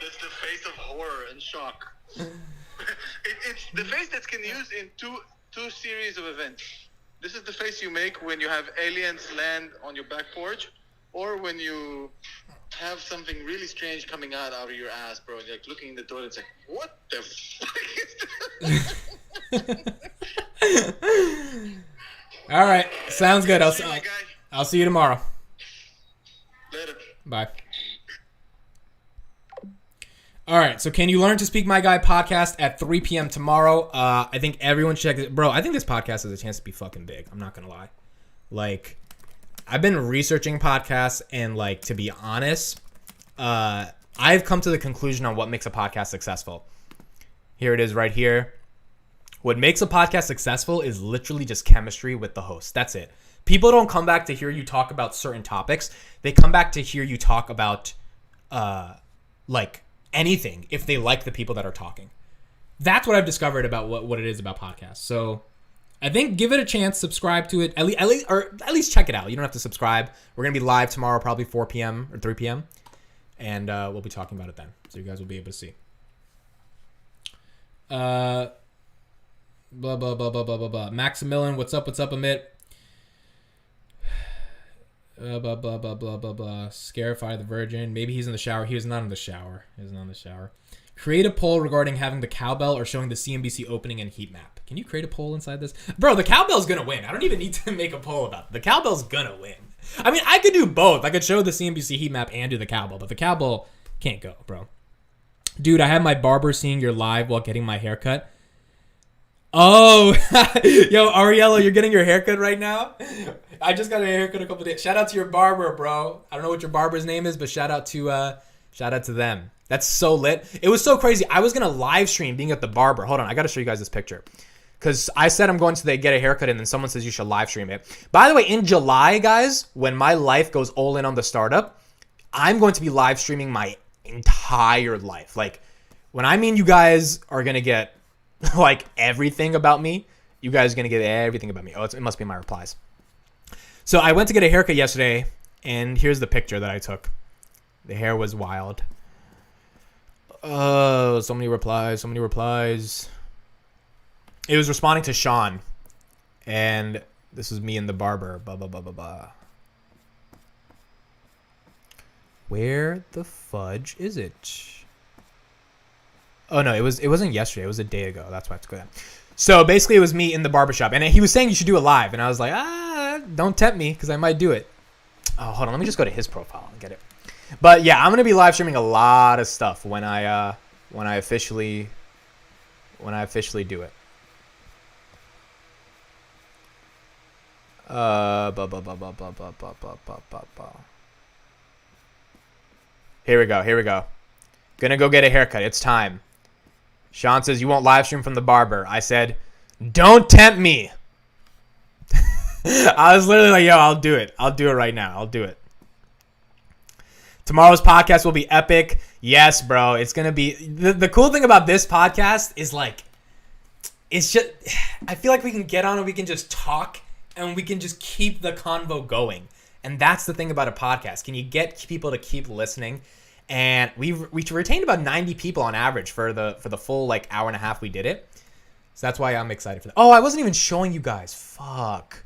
That's the face of horror and shock. It's the face that can use in two series of events. This is the face you make when you have aliens land on your back porch, or when you have something really strange coming out of your ass, bro. You're like looking in the toilet, it's like, what the fuck is this? All right, sounds good. See you, my guy. I'll see you tomorrow. Later. Bye. All right, so Can You Learn to Speak My Guy podcast at 3 p.m. tomorrow. I think everyone should check it. Bro, I think this podcast has a chance to be fucking big. I'm not going to lie. Like, I've been researching podcasts, and, like, to be honest, I've come to the conclusion on what makes a podcast successful. Here it is right here. What makes a podcast successful is literally just chemistry with the host. That's it. People don't come back to hear you talk about certain topics. They come back to hear you talk about, like, anything if they like the people that are talking. That's what I've discovered about what it is about podcasts. So I think give it a chance, subscribe to it, at least check it out. You don't have to subscribe. We're going to be live tomorrow, probably 4 p.m. or 3 p.m. And we'll be talking about it then. So you guys will be able to see. Blah, blah, blah, blah, blah, blah, blah. Maximilian, what's up, Amit? Blah, blah, blah, blah, blah, blah. Scarify the Virgin. Maybe he's in the shower. He was not in the shower. Create a poll regarding having the cowbell or showing the CNBC opening and heat map. Can you create a poll inside this? Bro, the cowbell's going to win. I don't even need to make a poll about it. The cowbell's going to win. I mean, I could do both. I could show the CNBC heat map and do the cowbell, but the cowbell can't go, bro. Dude, I had my barber seeing your live while getting my haircut. Oh, yo, Ariello, you're getting your haircut right now? I just got a haircut a couple days. Shout out to your barber, bro. I don't know what your barber's name is, but shout out to them. That's so lit. It was so crazy. I was gonna live stream being at the barber. Hold on, I gotta show you guys this picture. Because I said I'm going to get a haircut, and then someone says you should live stream it. By the way, in July, guys, when my life goes all in on the startup, I'm going to be live streaming my entire life. Like, when I mean you guys are gonna get like everything about me, you guys are gonna get everything about me. Oh, it must be my replies. So I went to get a haircut yesterday, and here's the picture that I took. The hair was wild. Oh, so many replies. It was responding to Sean, and this was me and the barber. Blah, blah, blah, blah, blah. Where the fudge is it? Oh, no, it wasn't yesterday. It was a day ago. That's why it's good. So basically, it was me in the barbershop, and he was saying you should do it live, and I was like, don't tempt me, because I might do it. Oh, hold on. Let me just go to his profile and get it. But yeah, I'm gonna be live streaming a lot of stuff when I officially do it. Here we go. Gonna go get a haircut. It's time. Sean says, you won't live stream from the barber. I said, don't tempt me. I was literally like, yo, I'll do it. I'll do it right now. I'll do it. Tomorrow's podcast will be epic. Yes, bro. It's going to be... The cool thing about this podcast is like... It's just... I feel like we can get on and we can just talk and we can just keep the convo going. And that's the thing about a podcast. Can you get people to keep listening? And we retained about 90 people on average for the full like hour and a half we did it. So that's why I'm excited for that. Oh, I wasn't even showing you guys. Fuck.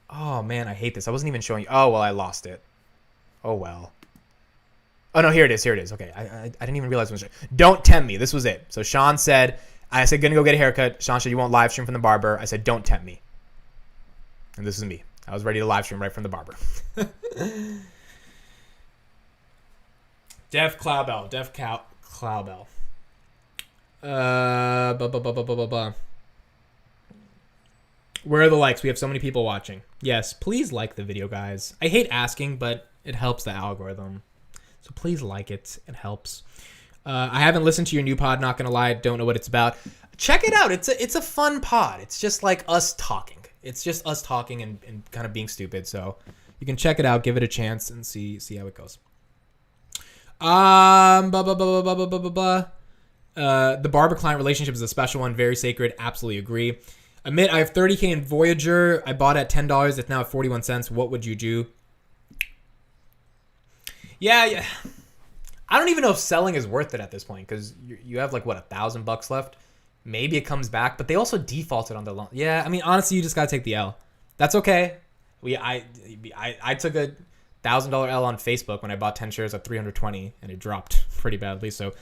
Oh, man, I hate this. I wasn't even showing you. Oh, well, I lost it. Oh, well. Oh, no, here it is. Here it is. Okay, I didn't even realize it was... Don't tempt me. This was it. So Sean said... I said, gonna go get a haircut. Sean said, you won't live stream from the barber. I said, don't tempt me. And this is me. I was ready to live stream right from the barber. Def Cloudbell. Def Cloudbell. Where are the likes? We have so many people watching. Yes, please like the video, guys. I hate asking, but it helps the algorithm. So please like it. It helps. I haven't listened to your new pod, not gonna lie. Don't know what it's about. Check it out. It's a fun pod. It's just like us talking. It's just us talking and kind of being stupid. So you can check it out, give it a chance, and see how it goes. The barber client relationship is a special one, very sacred. Absolutely agree. Admit I have 30K in Voyager. I bought at $10. It's now at 41 cents. What would you do? Yeah. I don't even know if selling is worth it at this point because you have like what $1,000 left. Maybe it comes back, but they also defaulted on the loan. Yeah, I mean honestly, you just gotta take the L. That's okay. I took a $1,000 L on Facebook when I bought 10 shares at 320 and it dropped pretty badly. So,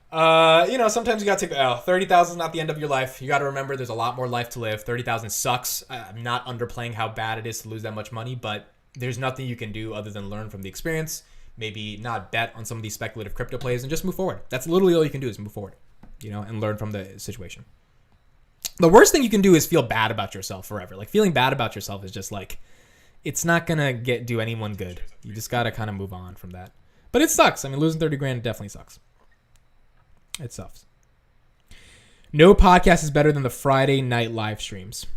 sometimes you gotta take the L. 30,000 is not the end of your life. You gotta remember there's a lot more life to live. 30,000 sucks. I'm not underplaying how bad it is to lose that much money, but there's nothing you can do other than learn from the experience. Maybe not bet on some of these speculative crypto plays and just move forward. That's literally all you can do is move forward, and learn from the situation. The worst thing you can do is feel bad about yourself forever. Like feeling bad about yourself is just like, it's not going to do anyone good. You just got to kind of move on from that. But it sucks. I mean, losing 30 grand definitely sucks. It sucks. No podcast is better than the Friday night live streams.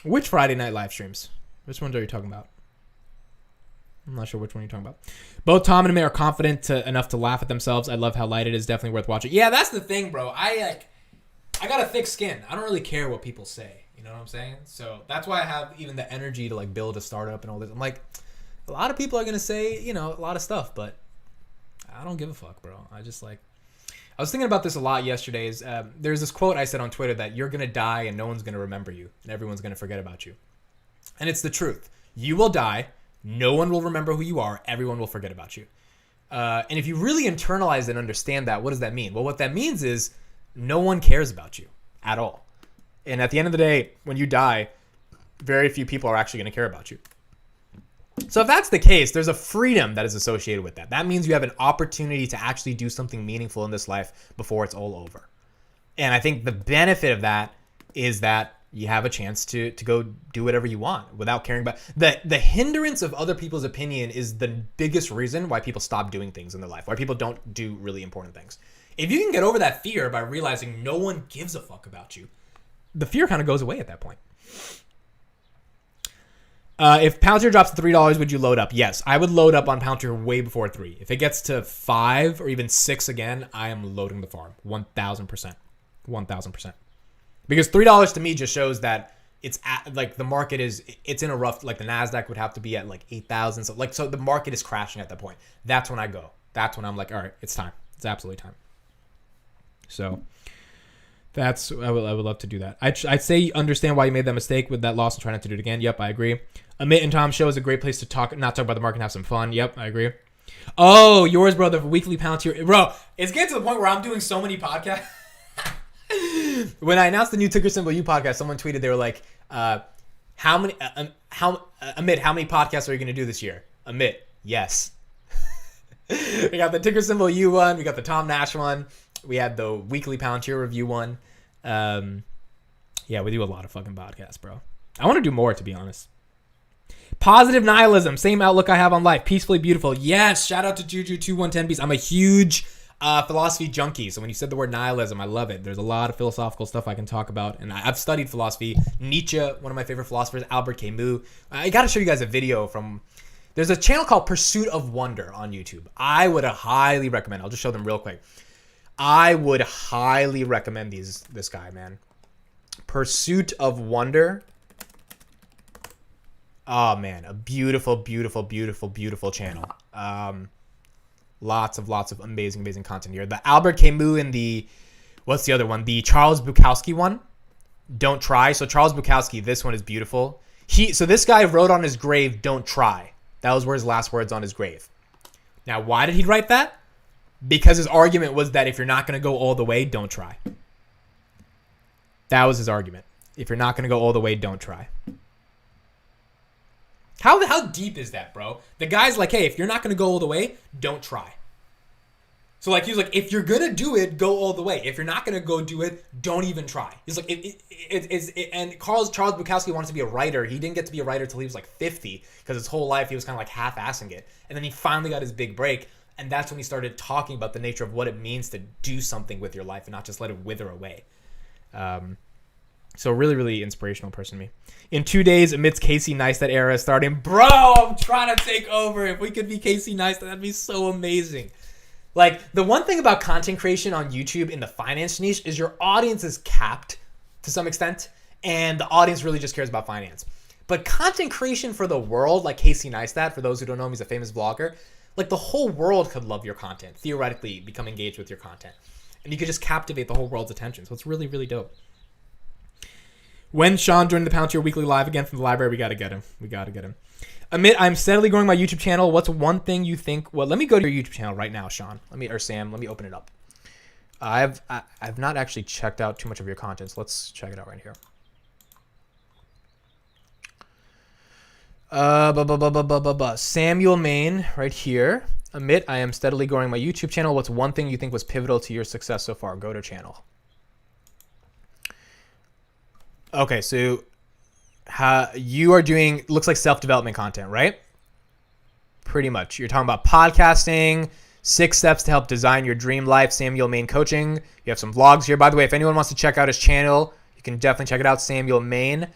Which Friday night live streams? Which ones are you talking about? I'm not sure which one you're talking about. Both Tom and Amit are confident enough to laugh at themselves. I love how light it is. Definitely worth watching. Yeah, that's the thing, bro. I got a thick skin. I don't really care what people say. You know what I'm saying? So that's why I have even the energy to like build a startup and all this. I'm like, a lot of people are gonna say, a lot of stuff, but I don't give a fuck, bro. I was thinking about this a lot yesterday. There's this quote I said on Twitter that you're gonna die and no one's gonna remember you and everyone's gonna forget about you. And it's the truth. You will die. No one will remember who you are. Everyone will forget about you. And if you really internalize and understand that, what does that mean? Well, what that means is no one cares about you at all. And at the end of the day, when you die, very few people are actually going to care about you. So if that's the case, there's a freedom that is associated with that. That means you have an opportunity to actually do something meaningful in this life before it's all over. And I think the benefit of that is that you have a chance to go do whatever you want without caring about the hindrance of other people's opinion is the biggest reason why people stop doing things in their life, why people don't do really important things. If you can get over that fear by realizing no one gives a fuck about you, the fear kind of goes away at that point. If Palantir drops to $3, would you load up? Yes, I would load up on Palantir way before 3. If it gets to 5 or even 6 again, I am loading the farm 1,000%. 1,000%. Because $3 to me just shows that it's at, like the market it's in a rough, like the NASDAQ would have to be at like 8,000. So the market is crashing at that point. That's when I go. That's when I'm like, all right, it's time. It's absolutely time. So I would love to do that. I'd say understand why you made that mistake with that loss and try not to do it again. Yep, I agree. Amit and Tom show is a great place to not talk about the market and have some fun. Yep, I agree. Oh, yours, bro, the weekly Palantir. Bro, it's getting to the point where I'm doing so many podcasts. When I announced the new Ticker Symbol U podcast, someone tweeted, they were like, Amit, how many podcasts are you going to do this year? Amit, yes. We got the Ticker Symbol U one. We got the Tom Nash one. We had the weekly Palantir review one. Yeah, we do a lot of fucking podcasts, bro. I want to do more, to be honest. Positive nihilism. Same outlook I have on life. Peacefully beautiful. Yes. Shout out to Juju2110 Beast. I'm a huge Philosophy junkie. So when you said the word nihilism, I love it. There's a lot of philosophical stuff I can talk about, and I've studied philosophy. Nietzsche, one of my favorite philosophers, Albert Camus. I got to show you guys a video from. There's a channel called Pursuit of Wonder on YouTube. I would highly recommend. I'll just show them real quick. I would highly recommend this guy, man. Pursuit of Wonder. Oh man, a beautiful, beautiful, beautiful, beautiful channel. Lots of amazing content here. The Albert Camus and the, what's the other one? The Charles Bukowski one. Don't try. So Charles Bukowski, this one is beautiful. So this guy wrote on his grave, "Don't try." That was where his last words on his grave. Now, why did he write that? Because his argument was that if you're not going to go all the way, don't try. That was his argument. If you're not going to go all the way, don't try. How deep is that, bro? The guy's like, hey, if you're not going to go all the way, don't try. So like, he's like, if you're going to do it, go all the way. If you're not going to go do it, don't even try. He's like, and Charles Bukowski wanted to be a writer. He didn't get to be a writer till he was like 50 because his whole life he was kind of like half-assing it. And then he finally got his big break. And that's when he started talking about the nature of what it means to do something with your life and not just let it wither away. So really inspirational person to me. In 2 days, amidst Casey Neistat era starting. Bro, I'm trying to take over. If we could be Casey Neistat, that'd be so amazing. Like, the one thing about content creation on YouTube in the finance niche is your audience is capped to some extent, and the audience really just cares about finance. But content creation for the world, like Casey Neistat, for those who don't know him, he's a famous vlogger. Like, the whole world could love your content, theoretically become engaged with your content. And you could just captivate the whole world's attention. So it's really dope. When Sean joined the Palantir Weekly Live again from the library, we got to get him. Amit, I'm steadily growing my YouTube channel. What's one thing you think? Well, let me go to your YouTube channel right now, Sean. Sam, let me open it up. I've not actually checked out too much of your content, so let's check it out right here. Samuel Main right here. Amit, I am steadily growing my YouTube channel. What's one thing you think was pivotal to your success so far? Go to channel. Okay, so you are doing, looks like self-development content, right? Pretty much. You're talking about podcasting, 6 steps to help design your dream life, Samuel Main Coaching. You have some vlogs here. By the way, if anyone wants to check out his channel, you can definitely check it out, Samuel Main.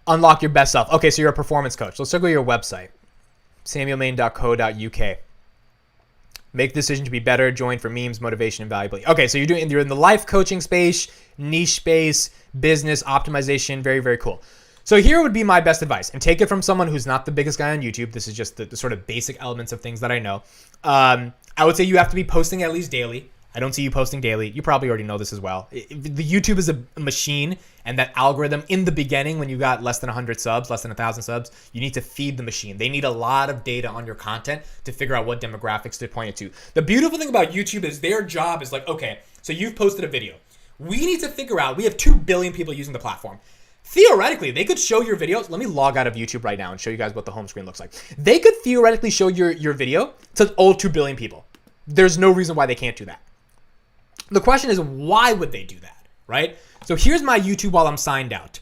Unlock your best self. Okay, so you're a performance coach. Let's go to your website, samuelmain.co.uk. Make the decision to be better. Join for memes, motivation, and valuability. Okay, so you're in the life coaching space, niche space, business optimization. Very cool. So here would be my best advice, and take it from someone who's not the biggest guy on YouTube. This is just the sort of basic elements of things that I know. I would say you have to be posting at least daily. I don't see you posting daily. You probably already know this as well. The YouTube is a machine, and that algorithm in the beginning, when you got less than 100 subs, less than 1,000 subs, you need to feed the machine. They need a lot of data on your content to figure out what demographics to point it to. The beautiful thing about YouTube is their job is like, okay, so you've posted a video. We need to figure out, we have 2 billion people using the platform. Theoretically, they could show your videos. Let me log out of YouTube right now and show you guys what the home screen looks like. They could theoretically show your video to all 2 billion people. There's no reason why they can't do that. The question is, why would they do that, right? So here's my YouTube while I'm signed out.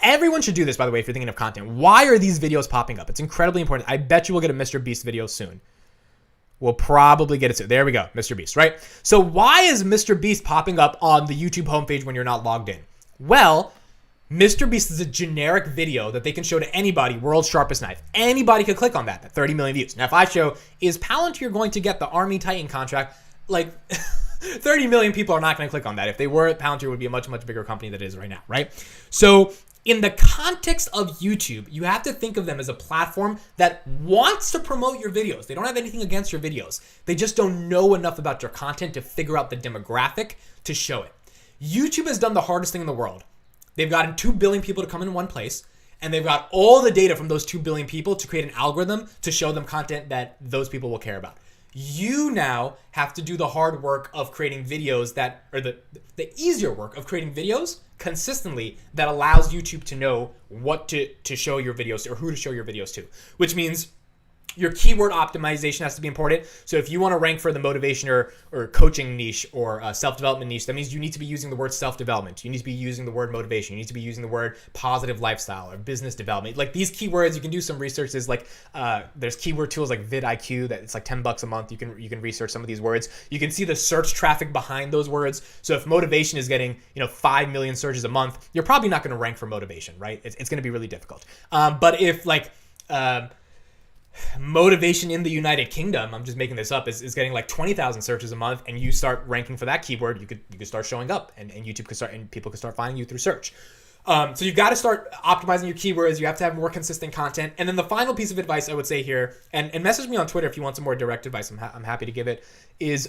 Everyone should do this, by the way, if you're thinking of content. Why are these videos popping up? It's incredibly important. I bet you we'll get a Mr. Beast video soon. We'll probably get it soon. There we go, Mr. Beast, right? So why is Mr. Beast popping up on the YouTube homepage when you're not logged in? Well, Mr. Beast is a generic video that they can show to anybody, world's sharpest knife. Anybody could click on that, 30 million views. Now, if I show, is Palantir going to get the Army Titan contract? Like, 30 million people are not going to click on that. If they were, Palantir would be a much bigger company than it is right now, right? So in the context of YouTube, you have to think of them as a platform that wants to promote your videos. They don't have anything against your videos. They just don't know enough about your content to figure out the demographic to show it. YouTube has done the hardest thing in the world. They've gotten 2 billion people to come in one place, and they've got all the data from those 2 billion people to create an algorithm to show them content that those people will care about. You now have to do the hard work of creating videos that, or the easier work of creating videos consistently that allows YouTube to know what to show your videos to, or who to show your videos to, which means your keyword optimization has to be important. So if you want to rank for the motivation or coaching niche or self-development niche, that means you need to be using the word self-development. You need to be using the word motivation. You need to be using the word positive lifestyle or business development. Like these keywords, you can do some research. There's like there's keyword tools like vidIQ that it's like $10 a month. You can research some of these words. You can see the search traffic behind those words. So if motivation is getting 5 million searches a month, you're probably not going to rank for motivation, right? It's going to be really difficult. But if like motivation in the United Kingdom, I'm just making this up, is getting like 20,000 searches a month, and you start ranking for that keyword, you could start showing up, and YouTube could start, and people could start finding you through search. So you've got to start optimizing your keywords. You have to have more consistent content. And then the final piece of advice I would say here, and message me on Twitter if you want some more direct advice. I'm happy to give it. Is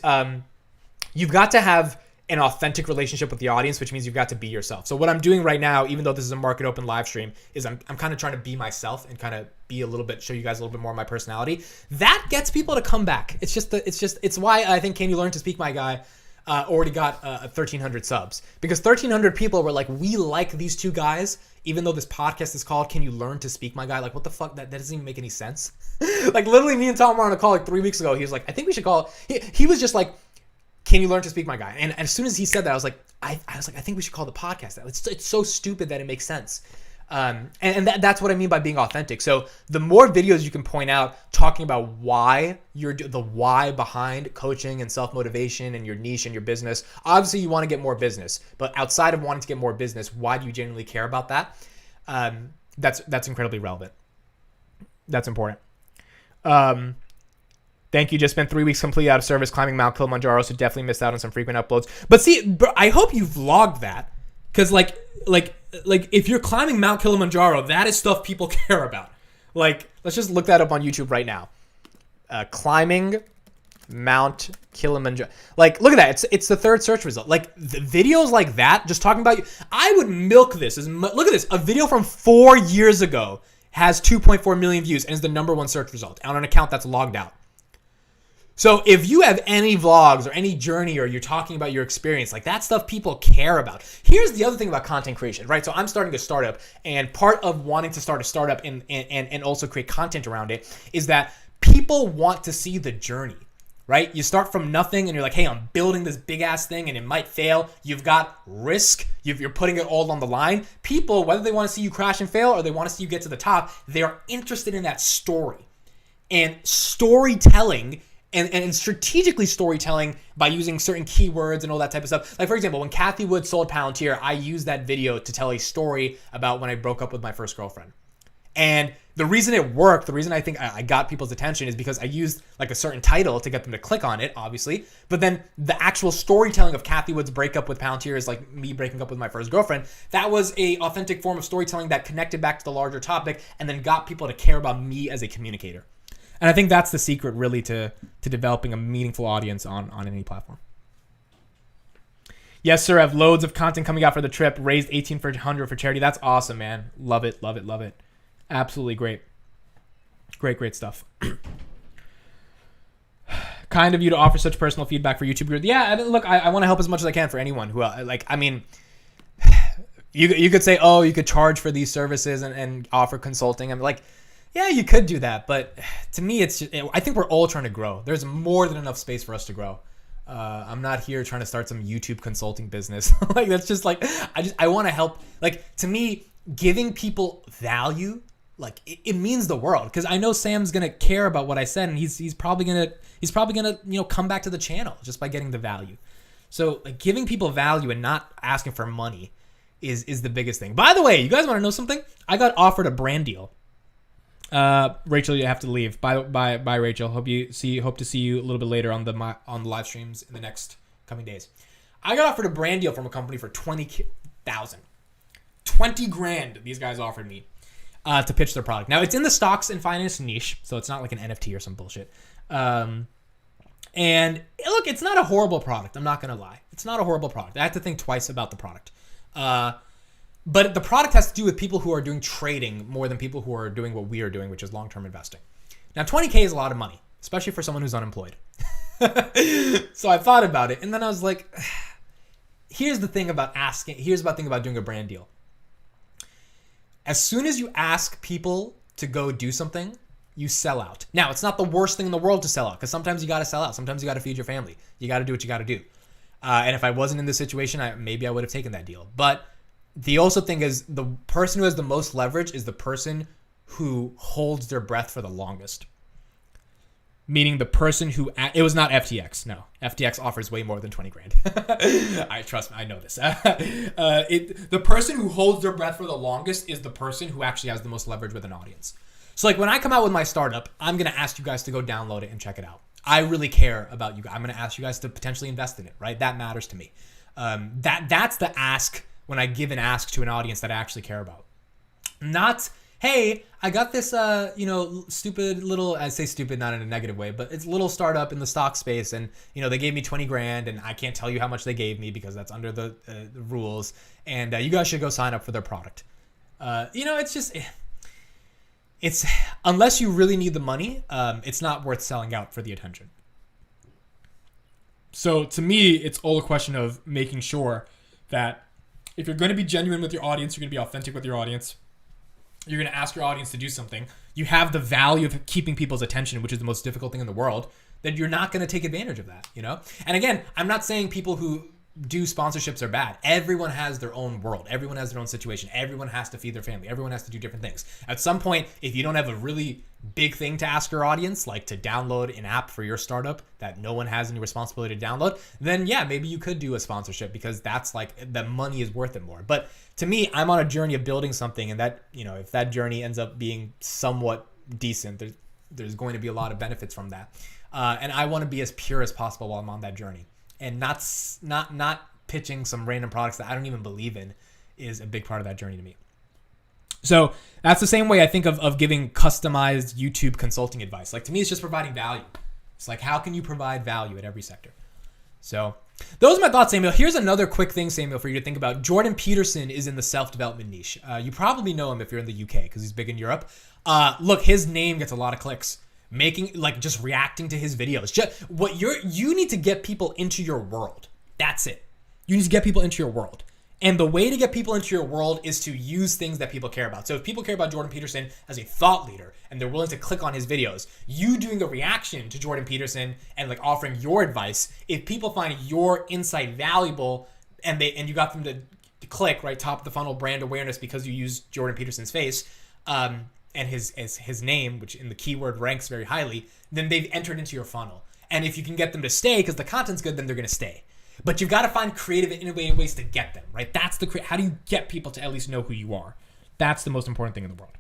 you've got to have an authentic relationship with the audience, which means you've got to be yourself. So what I'm doing right now, even though this is a market open live stream, is I'm kind of trying to be myself and kind of be a little bit, show you guys a little bit more of my personality. That gets people to come back. It's why I think Can You Learn to Speak My Guy already got 1,300 subs, because 1,300 people were like, we like these two guys, even though this podcast is called Can You Learn to Speak My Guy? Like, what the fuck? That doesn't even make any sense. Like, literally, me and Tom were on a call like 3 weeks ago. He was like, I think we should call it. He was just like, Can You Learn to Speak My Guy? And as soon as he said that, I was like, I think we should call the podcast that. It's so stupid that it makes sense. And that's what I mean by being authentic. So the more videos you can point out talking about why the why behind coaching and self-motivation and your niche and your business. Obviously, you want to get more business, but outside of wanting to get more business, why do you genuinely care about that? That's incredibly relevant. That's important. Thank you. Just spent 3 weeks completely out of service climbing Mount Kilimanjaro, so definitely missed out on some frequent uploads. But see, bro, I hope you vlogged that, because like if you're climbing Mount Kilimanjaro, that is stuff people care about. Like, let's just look that up on YouTube right now. Climbing Mount Kilimanjaro. Like, look at that. It's the third search result. Like, the videos like that, just talking about you. I would milk this. Look at this. A video from 4 years ago has 2.4 million views and is the #1 search result on an account that's logged out. So if you have any vlogs or any journey, or you're talking about your experience, like, that stuff people care about. Here's the other thing about content creation, right? So I'm starting a startup, and part of wanting to start a startup and also create content around it is that people want to see the journey, right? You start from nothing and you're like, hey, I'm building this big ass thing and it might fail. You've got risk. You're putting it all on the line. People, whether they want to see you crash and fail or they want to see you get to the top, they are interested in that story. And storytelling and strategically storytelling by using certain keywords and all that type of stuff. Like, for example, when Kathy Wood sold Palantir, I used that video to tell a story about when I broke up with my first girlfriend. And the reason it worked, the reason I think I got people's attention is because I used like a certain title to get them to click on it, obviously. But then the actual storytelling of Kathy Wood's breakup with Palantir is like me breaking up with my first girlfriend. That was a authentic form of storytelling that connected back to the larger topic and then got people to care about me as a communicator. And I think that's the secret, really, to developing a meaningful audience on any platform. Yes, sir. I have loads of content coming out for the trip. Raised $1,800 for charity. That's awesome, man. Love it, love it, love it. Absolutely great. Great stuff. Kind of you to offer such personal feedback for YouTube group. Yeah, I mean, look, I want to help as much as I can for anyone who, like, I mean, you could say, oh, you could charge for these services and offer consulting. I'm like, yeah, you could do that, but to me, I think we're all trying to grow. There's more than enough space for us to grow. I'm not here trying to start some YouTube consulting business. Like, that's just like, I want to help. Like, to me, giving people value, like, it means the world, because I know Sam's gonna care about what I said, and he's probably gonna come back to the channel just by getting the value. So, like, giving people value and not asking for money is the biggest thing. By the way, you guys want to know something? I got offered a brand deal. Rachel, you have to leave. Bye, Rachel. Hope to see you a little bit later on the live streams in the next coming days. I got offered a brand deal from a company for $20,000. $20,000 these guys offered me to pitch their product. Now, it's in the stocks and finance niche, so it's not like an NFT or some bullshit. And look, it's not a horrible product. I'm not gonna lie. It's not a horrible product. I have to think twice about the product. But the product has to do with people who are doing trading more than people who are doing what we are doing, which is long-term investing. Now, $20K is a lot of money, especially for someone who's unemployed. So I thought about it, and then I was like, here's the thing about doing a brand deal. As soon as you ask people to go do something, you sell out. Now, it's not the worst thing in the world to sell out, because sometimes you got to sell out. Sometimes you got to feed your family. You got to do what you got to do. And if I wasn't in this situation, maybe I would have taken that deal. But the also thing is, the person who has the most leverage is the person who holds their breath for the longest. Meaning the person who, it was not FTX. No, FTX offers way more than 20 grand. Trust me, I know this. The person who holds their breath for the longest is the person who actually has the most leverage with an audience. So like when I come out with my startup, I'm going to ask you guys to go download it and check it out. I really care about you guys. I'm going to ask you guys to potentially invest in it, right? That matters to me. That's the ask when I give an ask to an audience that I actually care about. Not, hey, I got this, stupid little, I say stupid not in a negative way, but it's a little startup in the stock space, and, they gave me 20 grand, and I can't tell you how much they gave me because that's under the rules, and you guys should go sign up for their product. It's just, it's, unless you really need the money, it's not worth selling out for the attention. So to me, it's all a question of making sure that if you're going to be genuine with your audience, you're going to be authentic with your audience, you're going to ask your audience to do something, you have the value of keeping people's attention, which is the most difficult thing in the world, then you're not going to take advantage of that, And again, I'm not saying people who do sponsorships are bad. Everyone has their own world. Everyone has their own situation. Everyone has to feed their family. Everyone has to do different things. At some point, if you don't have a really big thing to ask your audience, like to download an app for your startup that no one has any responsibility to download, then yeah, maybe you could do a sponsorship because that's like, the money is worth it more. But to me, I'm on a journey of building something, and that, if that journey ends up being somewhat decent, there's going to be a lot of benefits from that. And I want to be as pure as possible while I'm on that journey. And not pitching some random products that I don't even believe in is a big part of that journey to me. So that's the same way I think of giving customized YouTube consulting advice. Like, to me, it's just providing value. It's like, how can you provide value at every sector? So those are my thoughts, Samuel. Here's another quick thing, Samuel, for you to think about. Jordan Peterson is in the self-development niche. You probably know him if you're in the UK because he's big in Europe. Look, his name gets a lot of clicks. Just reacting to his videos. You need to get people into your world. That's it. You need to get people into your world. And the way to get people into your world is to use things that people care about. So if people care about Jordan Peterson as a thought leader and they're willing to click on his videos, you doing a reaction to Jordan Peterson and like offering your advice, if people find your insight valuable and you got them to click, right, top of the funnel brand awareness because you use Jordan Peterson's face, and his name, which in the keyword ranks very highly, then they've entered into your funnel. And if you can get them to stay because the content's good, then they're going to stay. But you've got to find creative and innovative ways to get them, right? That's how do you get people to at least know who you are? That's the most important thing in the world.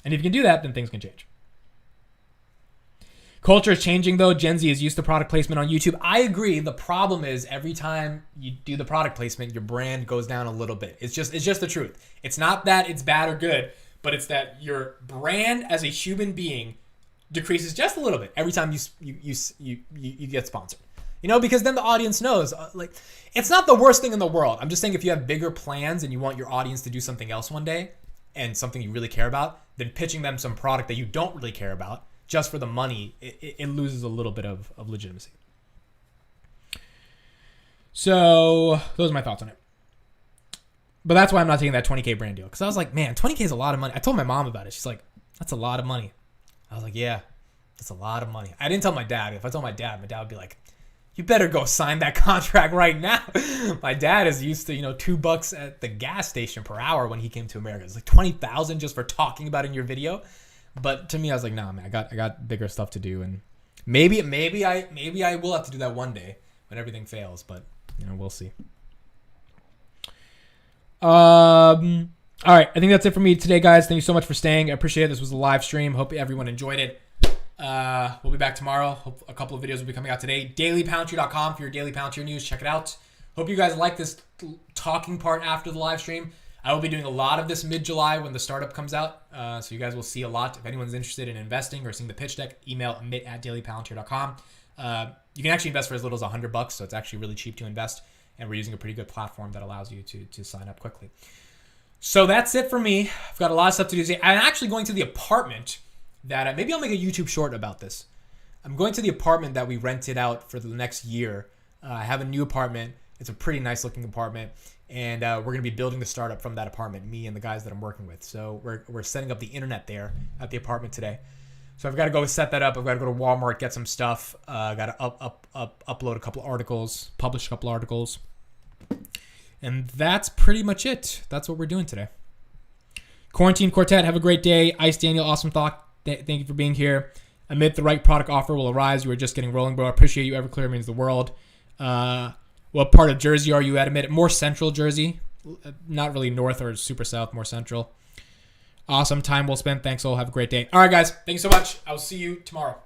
And if you can do that, then things can change. Culture is changing, though. Gen Z is used to product placement on YouTube. I agree. The problem is every time you do the product placement, your brand goes down a little bit. It's just the truth. It's not that it's bad or good, but it's that your brand as a human being decreases just a little bit every time you get sponsored. Because then the audience knows, it's not the worst thing in the world. I'm just saying if you have bigger plans and you want your audience to do something else one day and something you really care about, then pitching them some product that you don't really care about just for the money, it loses a little bit of legitimacy. So those are my thoughts on it. But that's why I'm not taking that 20K brand deal. Because I was like, man, 20K is a lot of money. I told my mom about it. She's like, that's a lot of money. I was like, yeah, that's a lot of money. I didn't tell my dad. If I told my dad would be like, you better go sign that contract right now. My dad is used to, $2 at the gas station per hour when he came to America. It's like 20,000 just for talking about it in your video. But to me, I was like, nah, man, I got bigger stuff to do. And maybe I will have to do that one day when everything fails. But, we'll see. All right, I think that's it for me today, guys. Thank you so much for staying. I appreciate it. This was a live stream. Hope everyone enjoyed it. We'll be back tomorrow. Hope a couple of videos will be coming out today. dailypalantir.com for your daily Palantir news. Check it out. Hope you guys like this talking part after the live stream. I will be doing a lot of this mid-July when the startup comes out. So you guys will see a lot. If anyone's interested in investing or seeing the pitch deck, email amit@dailypalantir.com. You can actually invest for as little as $100, so it's actually really cheap to invest. And we're using a pretty good platform that allows you to sign up quickly. So that's it for me. I've got a lot of stuff to do today. I'm actually going to the apartment that maybe I'll make a YouTube short about this. I'm going to the apartment that we rented out for the next year. I have a new apartment. It's a pretty nice looking apartment. And we're going to be building the startup from that apartment, me and the guys that I'm working with. So we're setting up the internet there at the apartment today. So I've got to go set that up. I've got to go to Walmart, get some stuff. I've got to upload a couple articles, publish a couple articles. And that's pretty much it. That's what we're doing today. Quarantine Quartet, have a great day. Ice Daniel, awesome thought. Thank you for being here. Amid the right product offer will arise. You are just getting rolling, bro. I appreciate you. Everclear means the world. What part of Jersey are you at? Amid more central Jersey. Not really north or super south, more central. Awesome. Time well spent. Thanks all. Have a great day. All right, guys. Thanks so much. I will see you tomorrow.